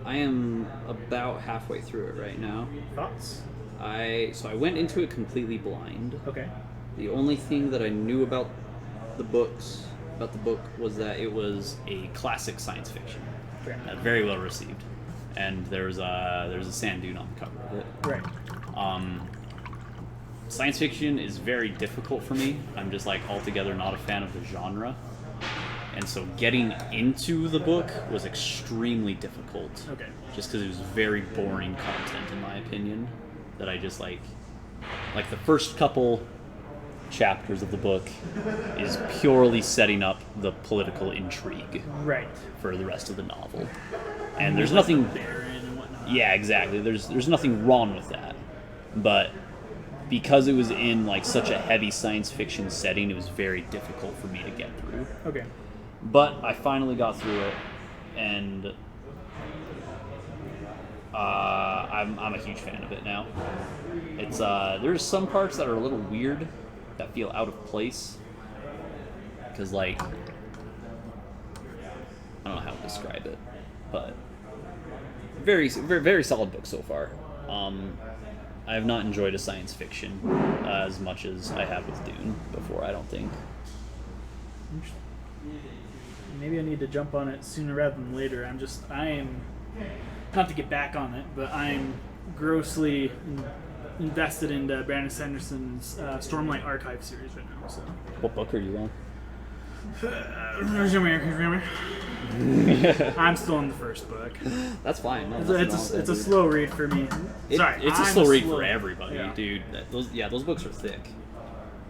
I am about halfway through it right now. Thoughts? I went into it completely blind. Okay. The only thing that I knew about the book was that it was a classic science fiction. Fair enough. Very well received. And there's a sand dune on the cover of it. Right. Science fiction is very difficult for me. I'm just like altogether not a fan of the genre. And so getting into the book was extremely difficult. Okay. Just because it was very boring content in my opinion. That I just like the first couple chapters of the book is purely setting up the political intrigue Right. for the rest of the novel. And there's nothing Baron and whatnot. yeah, exactly. There's nothing wrong with that. But because it was in like such a heavy science fiction setting, it was very difficult for me to get through. Okay. But I finally got through it, and I'm a huge fan of it now. It's there's some parts that are a little weird, that feel out of place, because like I don't know how to describe it, but very very solid book so far. I have not enjoyed a science fiction as much as I have with Dune before, I don't think. Maybe I need to jump on it sooner rather than later. I am, not to get back on it, but I'm grossly invested in Brandon Sanderson's Stormlight Archive series right now. So. What book are you on? I'm still in the first book. That's fine. No, It's a slow read for me. Sorry, it's a I'm slow read for everybody, yeah. dude. Those books are thick.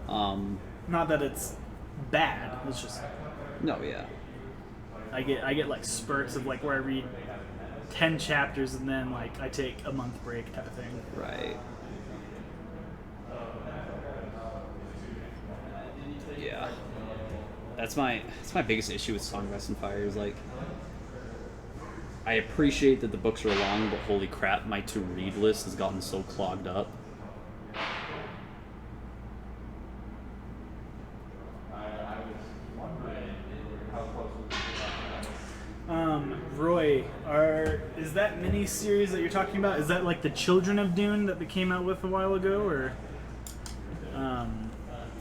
Not that it's bad. It's just No, yeah. I get like spurts of like where I read 10 chapters and then like I take a month break type of thing. Right. Yeah. That's my biggest issue with Song of Ice and Fire is like I appreciate that the books are long, but holy crap, my to read list has gotten so clogged up. Roy, is that mini series that you're talking about? Is that like the Children of Dune that they came out with a while ago, or?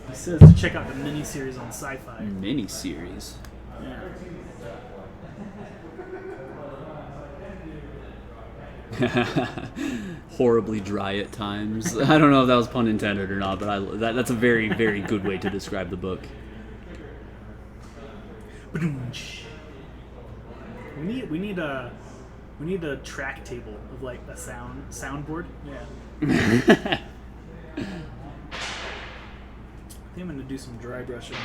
He says to check out the mini series on Sci-Fi. Mini series. Yeah. Horribly dry at times. I don't know if that was pun intended or not, but that's a very, very good way to describe the book. We need a track table of like a soundboard. Yeah. I think I'm gonna do some dry brushing.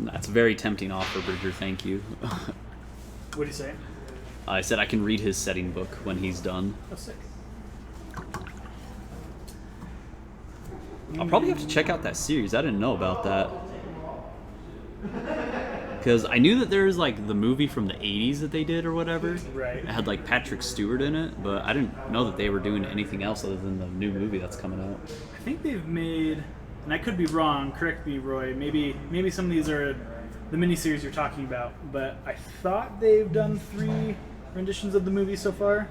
That's a very tempting offer, Bridger. Thank you. What do you say? I said I can read his setting book when he's done. Oh, sick. I'll probably have to check out that series. I didn't know about that. Because I knew that there was like the movie from the 80s that they did or whatever. Right. It had like Patrick Stewart in it, but I didn't know that they were doing anything else other than the new movie that's coming out. I think they've made, and I could be wrong, correct me, Roy, maybe some of these are the miniseries you're talking about, but I thought they've done 3 renditions of the movie so far.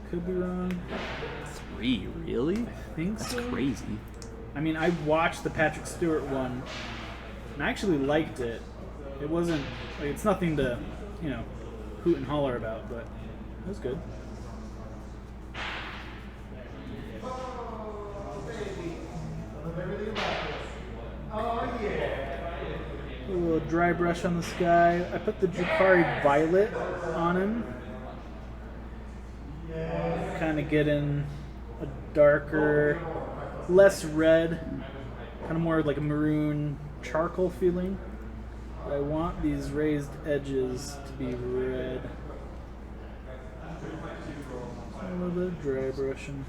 Could be wrong. 3, really? I think That's so. crazy. I mean, I watched the Patrick Stewart one, and I actually liked it. It wasn't, like, it's nothing to, hoot and holler about, but it was good. A little dry brush on the sky. I put the Drukhari Violet on him. Kind of getting a darker, less red, kind of more like a maroon charcoal feeling. I want these raised edges to be red. A little bit of dry brushing.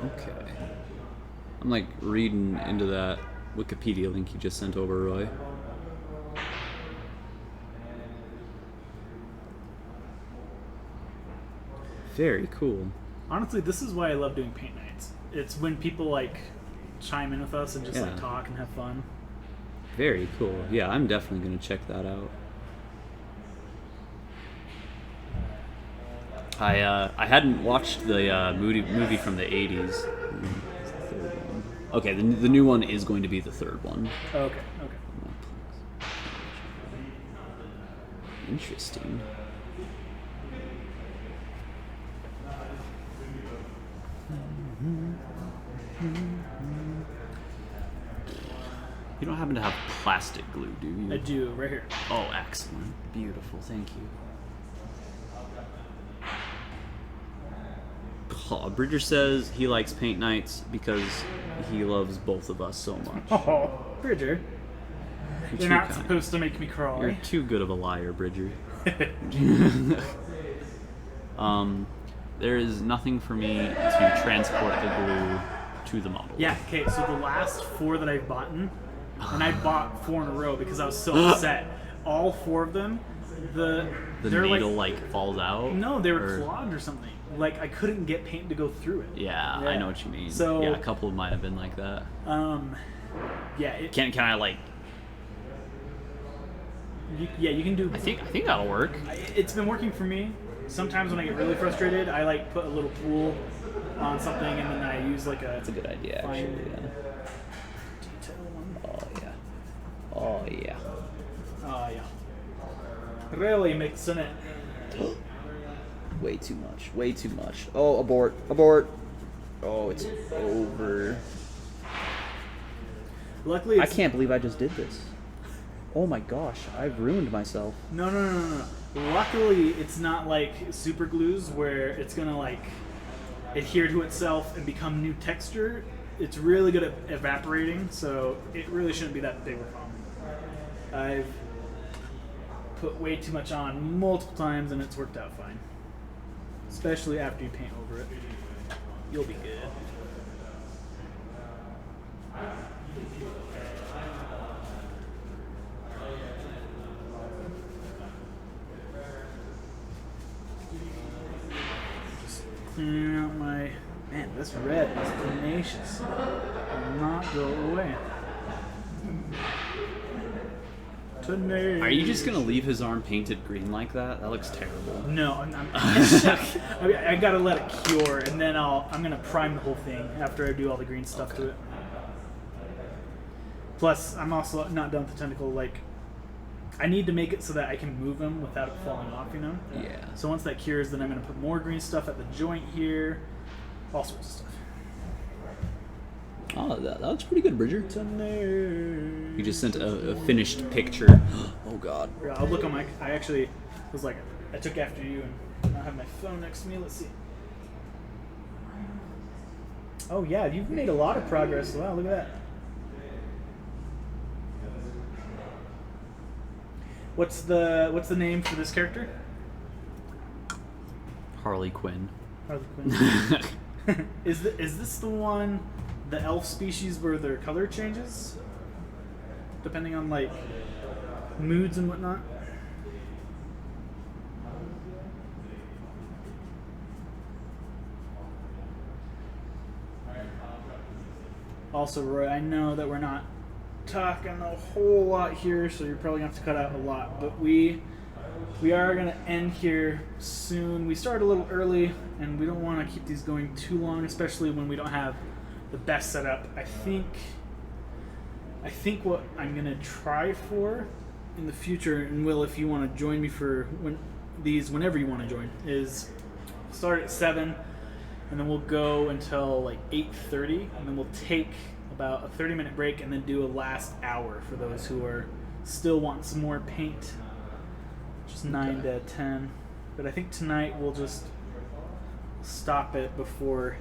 Okay. I'm like reading into that Wikipedia link you just sent over, Roy. Very cool. Honestly, this is why I love doing paint nights. It's when people like chime in with us and just Yeah. like talk and have fun. Very cool. Yeah, I'm definitely going to check that out. I hadn't watched the movie from the 80s. Okay, the new one is going to be the third one. Oh, okay. Interesting. You don't happen to have plastic glue, do you? I do, right here. Oh, excellent. Beautiful. Thank you. Oh, Bridger says he likes paint nights because he loves both of us so much. Oh, Bridger. You're You're too not kind. supposed to make me cry. You're too good of a liar, Bridger. There is nothing for me to transport the glue to the model. Yeah, okay, so the last 4 that I've bought, and I bought 4 in a row because I was so upset. All 4 of them, The they're needle falls out? No, they were Or- clogged or something. Like I couldn't get paint to go through it. Yeah, Yeah. I know what you mean. So- yeah, a couple might have been like that. Yeah, Can I like? you can do. I think that'll work. It's been working for me. Sometimes when I get really frustrated, I like put a little pool on something, and then I use like a. That's a good idea, actually. fine Yeah. detail one. Oh yeah. Oh yeah. Really mixing it. Way too much. Way too much. Oh, abort. Abort. Oh, it's over. Luckily, I it's, can't believe I just did this. Oh my gosh, I've ruined myself. No. Luckily, it's not like super glues where it's gonna like adhere to itself and become new texture. It's really good at evaporating, so it really shouldn't be that big of a problem. I've put way too much on multiple times and it's worked out fine. Especially after you paint over it. You'll be good. this red is tenacious. Will not go away. Tenacious. Are you just gonna leave his arm painted green like that? That looks terrible. No, I gotta let it cure, and then I'm gonna prime the whole thing after I do all the green stuff to it. Plus, I'm also not done with the tentacle. Like, I need to make it so that I can move him without it falling off, you know? Yeah. So once that cures, then I'm gonna put more green stuff at the joint here, all sorts of stuff. Oh, that looks pretty good, Bridger. Tenacious. You just sent a finished picture. Oh God. Yeah, I'll look on my. I actually was like, I took after you, and I have my phone next to me. Let's see. Oh yeah, you've made a lot of progress. Wow, look at that. What's the name for this character? Harley Quinn. Harley Quinn. Is this the one, the elf species where their color changes, depending on like moods and whatnot? Also, Roy, I know that we're not talking a whole lot here, so you're probably gonna have to cut out a lot, but we are gonna end here soon. We started a little early, and we don't want to keep these going too long, especially when we don't have the best setup. I think what I'm gonna try for in the future, and Will, if you want to join me for whenever you want to join, is start at 7, and then we'll go until like 8:30, and then we'll take about a 30-minute break, and then do a last hour for those who are still wanting some more paint. Just 9 to 10. But I think tonight we'll just stop it before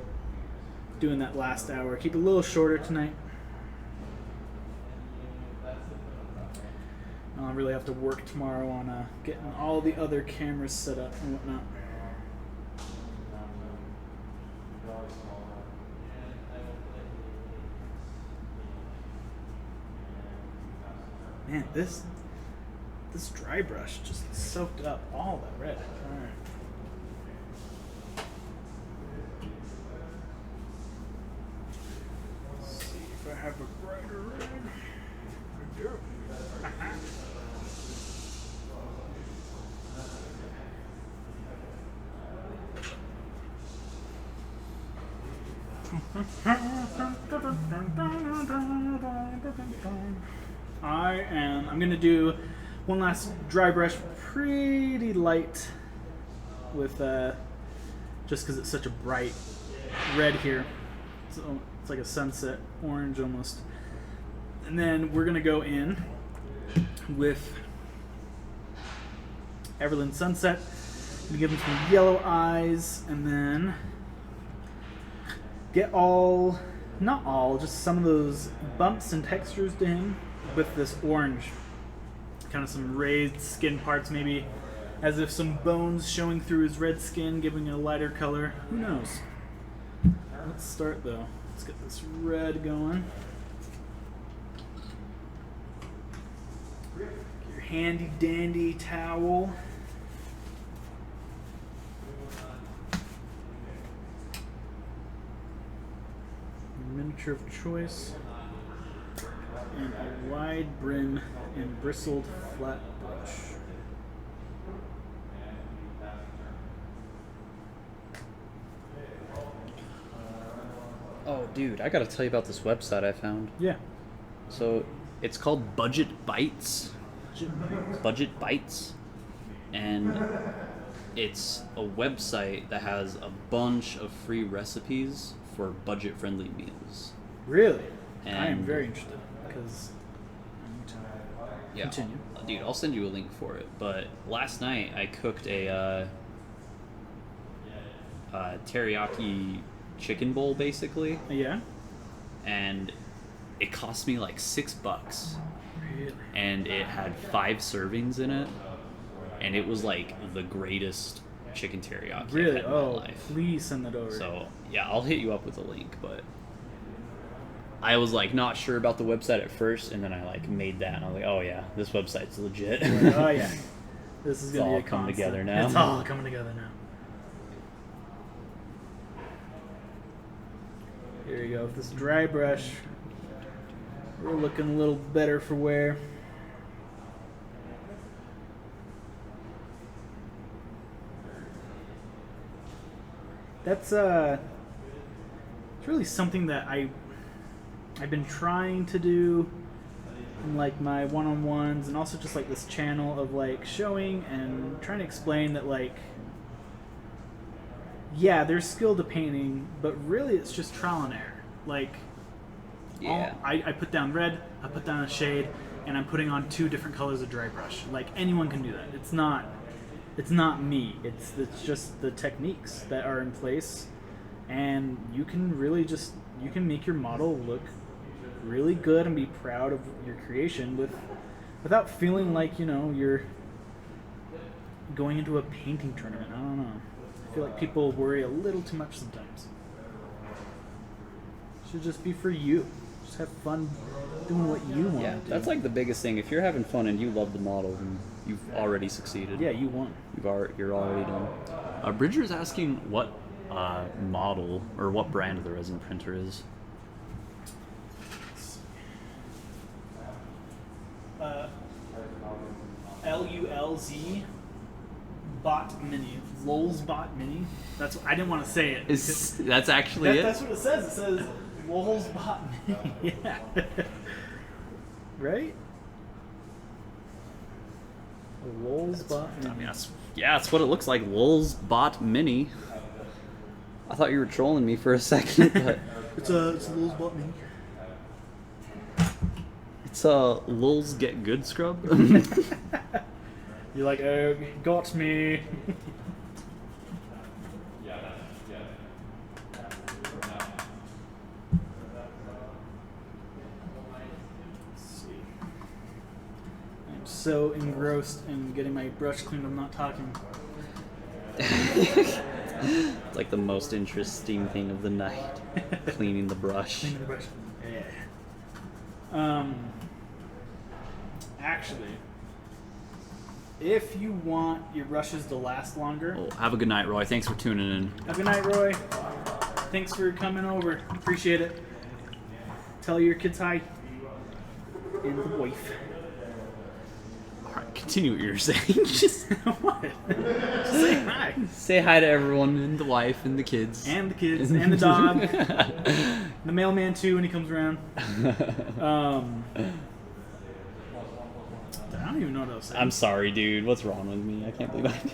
doing that last hour. Keep it a little shorter tonight. I'll really have to work tomorrow on getting all the other cameras set up and whatnot. Man, this dry brush just soaked up all that red. All right. Let's see if I have a brighter red. I do. I'm gonna do one last dry brush, pretty light, with just because it's such a bright red here. So it's like a sunset orange almost. And then we're gonna go in with Everland Sunset. Gonna give him some yellow eyes, and then get not all, just some of those bumps and textures to him with this orange. Kind of some raised skin parts, maybe as if some bones showing through his red skin, giving it a lighter color. Who knows? Let's start though. Let's get this red going. Get your handy dandy towel. Miniature of choice, and a wide brim and bristled flat brush. Oh, dude, I gotta tell you about this website I found. Yeah. So, it's called Budget Bites. Budget Bites. And it's a website that has a bunch of free recipes for budget-friendly meals. Really? I am And- very interested because I need to Yeah, continue. dude, I'll send you a link for it. But last night I cooked a teriyaki chicken bowl, basically, Yeah? and it cost me like $6. Really? And it had 5 servings in it, and it was like the greatest chicken teriyaki I've Really? had in my Oh, life. please send that over. So yeah, I'll hit you up with a link. But I was like not sure about the website at first, and then I like made that, and I was like, oh yeah, this website's legit. Oh yeah. This is It's gonna all be a coming constant. together now. It's all coming together now. There you go. With this dry brush, we're looking a little better for wear. That's it's really something that I've been trying to do in like my one-on-ones, and also just like this channel of like showing and trying to explain that like, yeah, there's skill to painting, but really it's just trial and error. Like, Yeah. I put down red, I put down a shade, and I'm putting on 2 different colors of dry brush. Like, anyone can do that. It's not me. It's just the techniques that are in place, and you can really just, you can make your model look really good and be proud of your creation without feeling like, you know, you're going into a painting tournament. I don't know. I feel like people worry a little too much sometimes. It should just be for you. Just have fun doing what you want Yeah, to do. that's like the biggest thing. If you're having fun and you love the model, then you've already succeeded. Yeah, you won. You're already done. Bridger's asking what model or what brand of the resin printer is. LULZ Bot Mini. Lulz Bot Mini. That's I didn't want to say it. That's actually it? That's what it says. It says Lulz Bot Mini. Yeah. Right? Lulz Bot Mini. I mean, that's what it looks like. Lulz Bot Mini. I thought you were trolling me for a second, but it's Lulz Bot Mini. it's a Lulz Get Good scrub. You're like, oh, got me. I'm so engrossed in getting my brush cleaned, I'm not talking. It's like the most interesting thing of the night. Cleaning the brush. Cleaning the brush. Yeah. Actually, if you want your brushes to last longer, Well, have a good night, Roy. Thanks for tuning in. have a good night, Roy. Thanks for coming over. Appreciate it. Tell your kids hi. And the wife. Alright, continue what you were saying. Just What? Just say hi. say hi to everyone and the wife and the kids. And the kids, and the dog. The mailman too when he comes around. I don't even know what I was saying. I'm sorry, dude. What's wrong with me? I can't believe I did.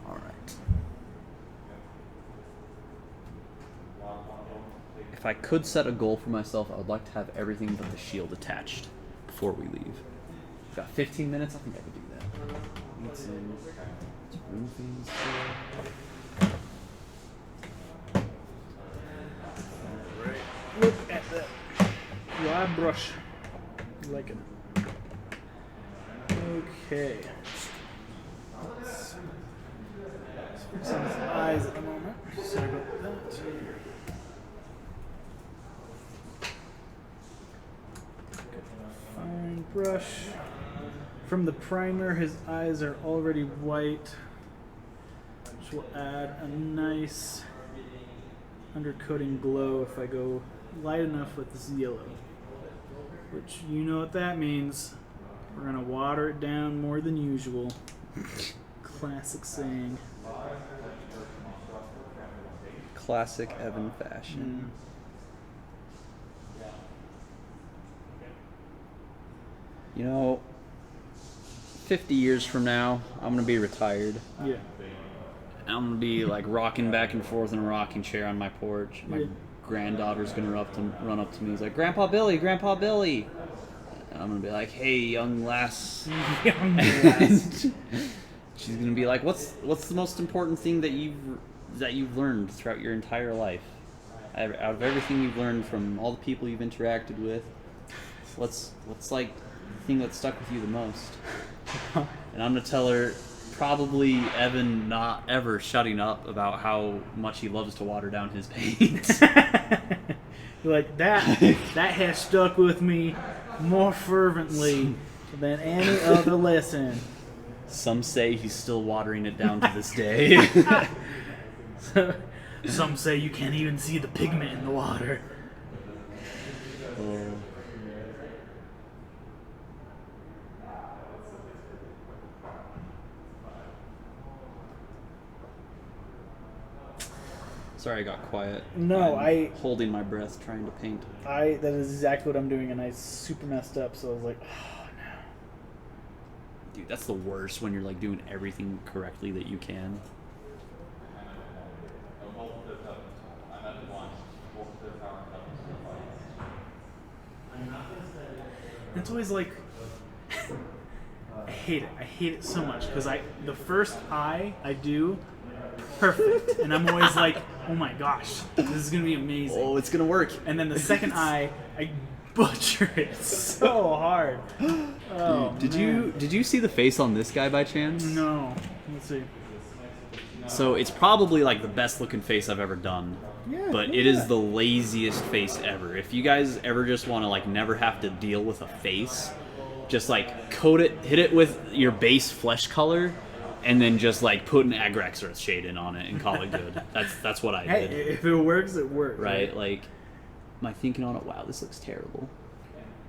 Alright. If I could set a goal for myself, I would like to have everything but the shield attached before we leave. We've got 15 minutes. I think I could do that. Need some room things. Look at that dry brush. You like it? Okay. Let's fix on his eyes at the moment. Sorry about that. Fine brush. From the primer, his eyes are already white, which will add a nice undercoating glow if I go light enough with this yellow. Which, you know what that means. We're going to water it down more than usual. Classic saying. Classic Evan fashion. 50 years from now, I'm going to be retired. Yeah. I'm going to be like rocking back and forth in a rocking chair on my porch. My granddaughter's going to run up to me. He's like, Grandpa Billy, Grandpa Billy. And I'm going to be like, hey, young lass. Young lass. She's going to be like, what's the most important thing that you've learned throughout your entire life? Out of everything you've learned from all the people you've interacted with, what's like the thing that stuck with you the most? And I'm going to tell her probably Evan not ever shutting up about how much he loves to water down his paint. You're like, that has stuck with me more fervently than any other lesson. Some say he's still watering it down to this day. Some say you can't even see the pigment in the water. Sorry, I got quiet. No, I'm holding my breath trying to paint. That is exactly what I'm doing, and I super messed up. So I was like, oh no. Dude, that's the worst when you're like doing everything correctly that you can. It's always like I hate it. I hate it so much because the first eye I do perfect, and I'm always like, oh my gosh, this is gonna be amazing. Oh, it's gonna work. And then the second eye, I butcher it so hard. Oh, Dude, did you see the face on this guy by chance? No. Let's see. So it's probably like the best looking face I've ever done. Yeah, But look it at is that. the laziest face ever. If you guys ever just want to like never have to deal with a face, just like coat it, hit it with your base flesh color, and then just like put an Agrexearth shade in on it and call it good. That's what I Hey, did. if it works, it works. Right? Like, am I thinking on it? Wow, this looks terrible.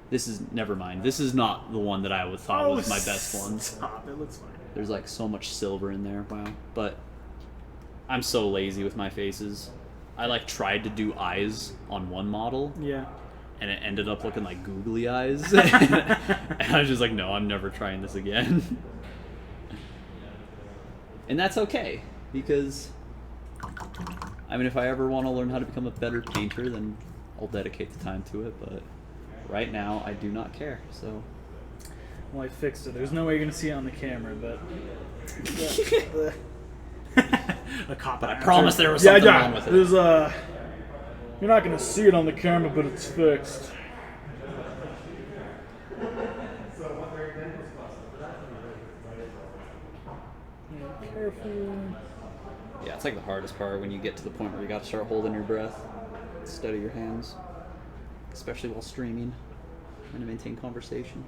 This is, never mind. This is not the one that I would thought was my best one. Stop. It looks fine. There's like so much silver in there. Wow. But I'm so lazy with my faces. I like tried to do eyes on one model, Yeah. and it ended up looking like googly eyes. And I was just like, no, I'm never trying this again. And that's okay, because I mean, if I ever want to learn how to become a better painter, then I'll dedicate the time to it. But right now, I do not care. So Well, I fixed it. There's no way you're gonna see it on the camera, but a cop. But I promise there was something wrong with it. There's you're not gonna see it on the camera, but it's fixed. Careful. yeah, it's like the hardest part when you get to the point where you got to start holding your breath, steady your hands, especially while streaming, trying to maintain conversation.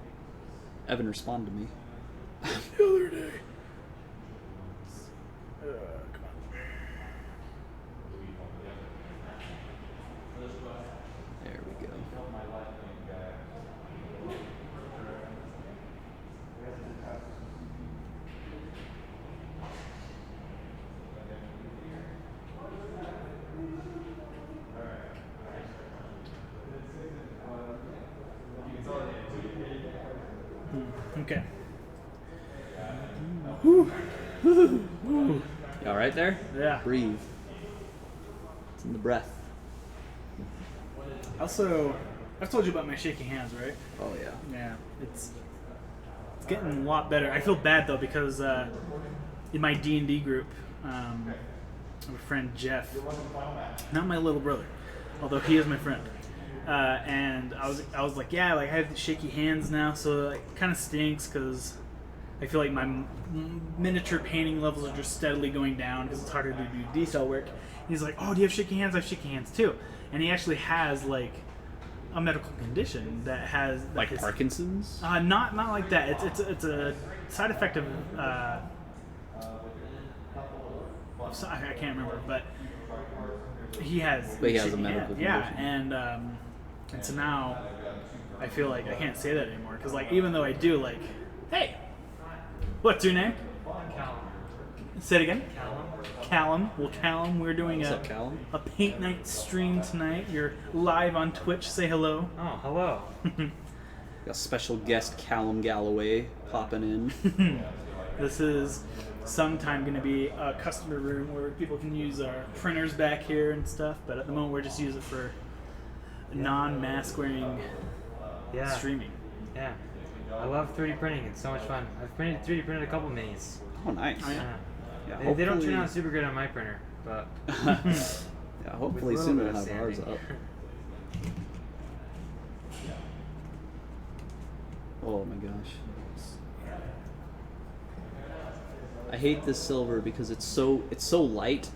Evan responded to me. The other day. Come on. There we go. Okay. You all right there? Yeah. Breathe. It's in the breath. Also, I've told you about my shaky hands, right? Oh yeah. Yeah, it's getting a lot better. I feel bad though because in my D&D group, I have a friend Jeff, not my little brother, although he is my friend. And I was like, yeah, like I have shaky hands now, so it kind of stinks because I feel like my miniature painting levels are just steadily going down because it's harder to do detail work. He's like, oh, do you have shaky hands? I have shaky hands too. And he actually has like a medical condition that has Like Parkinson's? not like that. It's a side effect of I can't remember, but he has. But he has a shaky medical hand. Yeah, condition. and so now I feel like I can't say that anymore because like even though I do like, hey, what's your name? Callum. Say it again. Callum. Callum. Well, Callum, we're doing What's up, Callum? a paint night stream tonight. You're live on Twitch. Say hello. Oh, hello. Got special guest Callum Galloway popping in. This is sometime going to be a customer room where people can use our printers back here and stuff, but at the moment we're just using it for non-mask wearing Yeah. streaming. Yeah. I love 3D printing. It's so much fun. I've 3D printed a couple minis. Oh, nice. Oh, yeah. Yeah. Yeah, They don't turn hopefully- out super good on my printer, but Yeah, hopefully with a soon little we'll bit have of ours sanding. up. Oh my gosh. I hate this silver because it's so light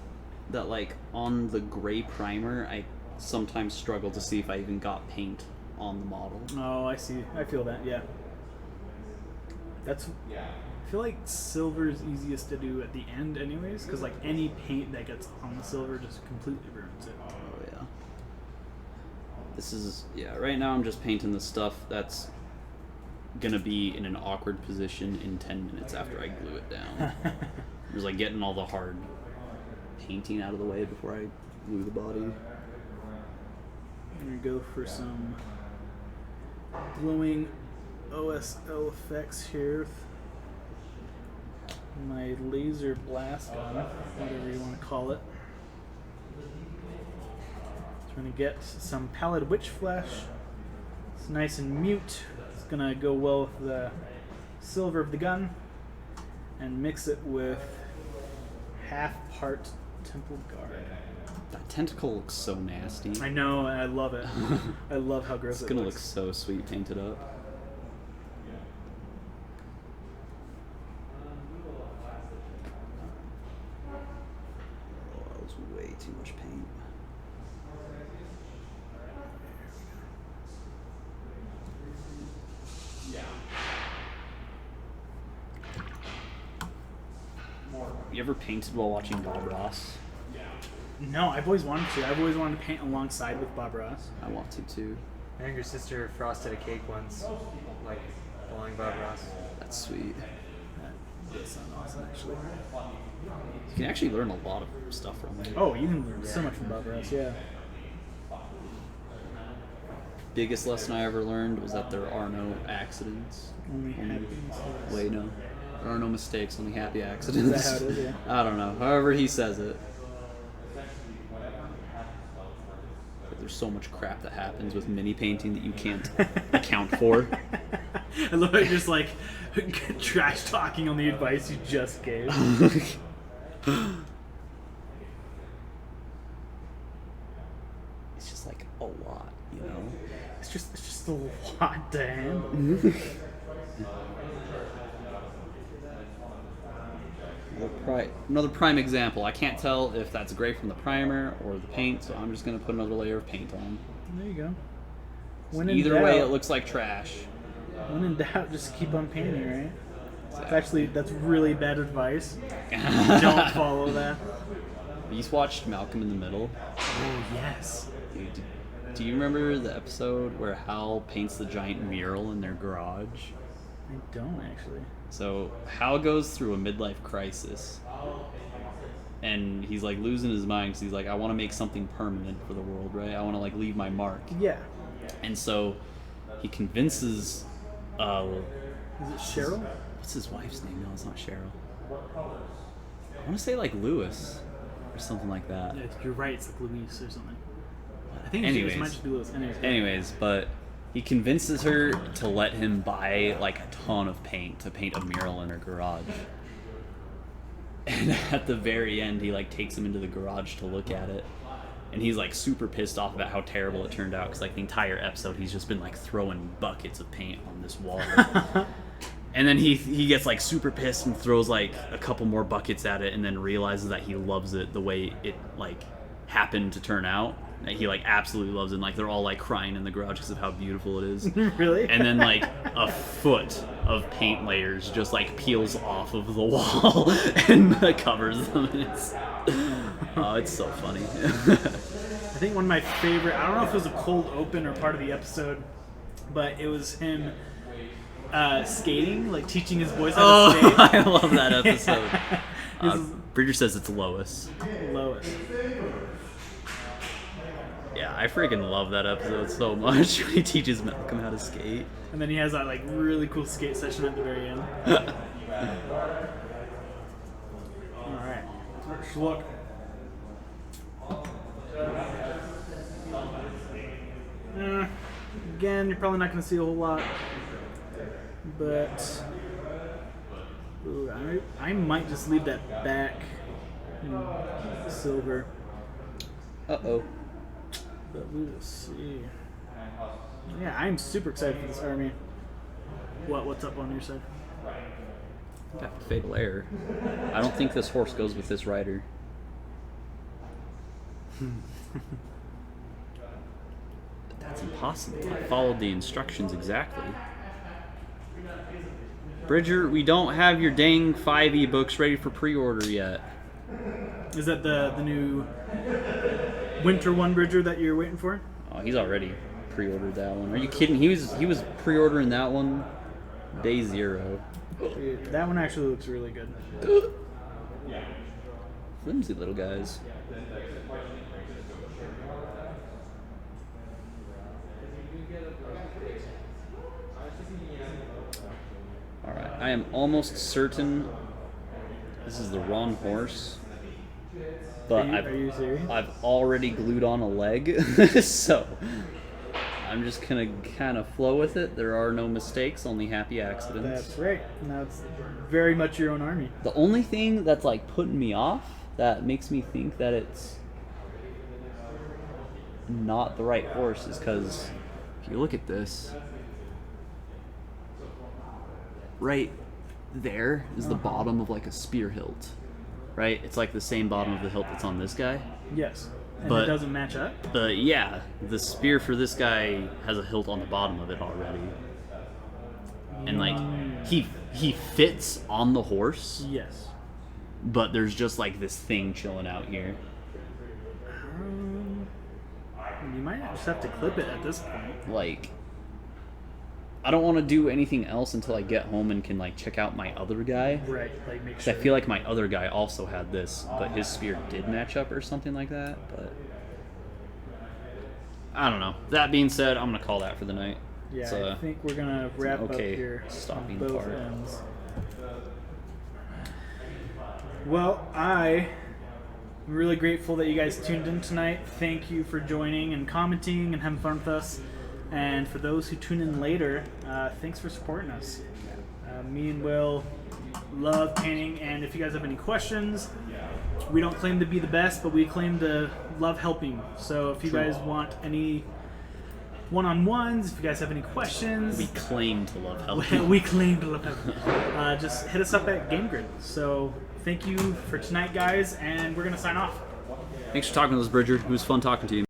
that like on the gray primer I sometimes struggle to see if I even got paint on the model. Oh, I see. I feel that. Yeah. That's feel like silver is easiest to do at the end, anyways, because like any paint that gets on the silver just completely ruins it. Oh yeah. This is right now I'm just painting the stuff that's gonna be in an awkward position in 10 minutes after I glue it down. Just like getting all the hard painting out of the way before I glue the body. I'm gonna go for some glowing OSL effects here with my laser blast gun, whatever you want to call it. So we're gonna get some pallid witch flesh. It's nice and mute. It's gonna go well with the silver of the gun, and mix it with half part temple guard. That tentacle looks so nasty. I know, and I love it. I love how gross It's it gonna looks. look so sweet painted up. Oh, that was way too much paint. You ever painted while watching Bob Ross? No, I've always wanted to. I've always wanted to paint alongside with Bob Ross. I want to too. My younger sister frosted a cake once, like following Bob Ross. That's sweet. That does sound awesome, actually. You can actually learn a lot of stuff from it. Oh, you can learn so much from Bob Ross, yeah. Biggest lesson I ever learned was that there are no accidents. Only happy mistakes. Wait, no. There are no mistakes, only happy accidents. Is that how it is? Yeah. I don't know. However he says it. But there's so much crap that happens with mini painting that you can't account for. I love how you're just like trash talking on the advice you just gave. It's just like a lot, you know? It's just a lot to handle. Another prime example. I can't tell if that's gray from the primer or the paint, so I'm just going to put another layer of paint on. There you go. When in Either doubt, way, it looks like trash. When in doubt, just keep on painting, right? That's really bad advice. Don't follow that. You watched Malcolm in the Middle? Oh, yes. Dude, do you remember the episode where Hal paints the giant mural in their garage? I don't, actually. So Hal goes through a midlife crisis, and he's like losing his mind because he's like, I want to make something permanent for the world, right? I want to like leave my mark. Yeah. And so he convinces, Is it Cheryl? what's his wife's name? No, it's not Cheryl. I want to say like Lewis or something like that. Yeah, you're right. It's like Louise or something. I think Anyways. it might just be Louise. Anyways, but he convinces her to let him buy like a ton of paint to paint a mural in her garage. And at the very end, he like takes him into the garage to look at it. And he's like super pissed off about how terrible it turned out because like the entire episode he's just been like throwing buckets of paint on this wall. And then he gets like super pissed and throws like a couple more buckets at it and then realizes that he loves it the way it like happened to turn out. That he like absolutely loves it, and like they're all like crying in the garage because of how beautiful it is. Really? And then like a foot of paint layers just like peels off of the wall and covers them. And it's so funny. I think one of my favorite, I don't know if it was a cold open or part of the episode, but it was him skating, like teaching his boys how to skate. I love that episode. Bridger says it's Lois. Lois. Yeah, I freaking love that episode so much when he teaches Malcolm how to skate. And then he has that like really cool skate session at the very end. Alright, let's look. Again, you're probably not going to see a whole lot, but ooh, I might just leave that back in silver. Uh-oh. But we will see. Yeah, I'm super excited for this army. What's up on your side? Got fatal error. I don't think this horse goes with this rider. But that's impossible. I followed the instructions exactly. Bridger, we don't have your dang 5 ebooks ready for pre-order yet. Is that the new Winter One Bridger that you're waiting for? Oh, he's already pre-ordered that one. Are you kidding? He was pre-ordering that one day 0. Dude, that one actually looks really good. Flimsy little guys. Alright, I am almost certain this is the wrong horse. But Are you serious? I've already glued on a leg, so I'm just gonna kind of flow with it. There are no mistakes, only happy accidents. That's right. And that's very much your own army. The only thing that's like putting me off, that makes me think that it's not the right horse, is because if you look at this, right there is the bottom of like a spear hilt, right? It's like the same bottom of the hilt that's on this guy. Yes. And But- it doesn't match up? But yeah, the spear for this guy has a hilt on the bottom of it already. And like he fits on the horse, Yes. but there's just like this thing chilling out here. You might just have to clip it at this point. Like, I don't want to do anything else until I get home and can like check out my other guy. Right. Like make 'Cause sure. I feel like my other guy also had this, but his spear did match up or something like that. But I don't know. That being said, I'm gonna call that for the night. Yeah, It's, I think we're gonna wrap okay up here stopping on both part. ends. Well, I'm really grateful that you guys tuned in tonight. Thank you for joining and commenting and having fun with us. And for those who tune in later, thanks for supporting us. Me and Will love painting, and if you guys have any questions, we don't claim to be the best, but we claim to love helping. So if you guys want any one-on-ones, if you guys have any questions, We claim to love helping. we claim to love helping. Just hit us up at Game Grid. So thank you for tonight, guys, and we're gonna sign off. Thanks for talking with us, Bridger. It was fun talking to you.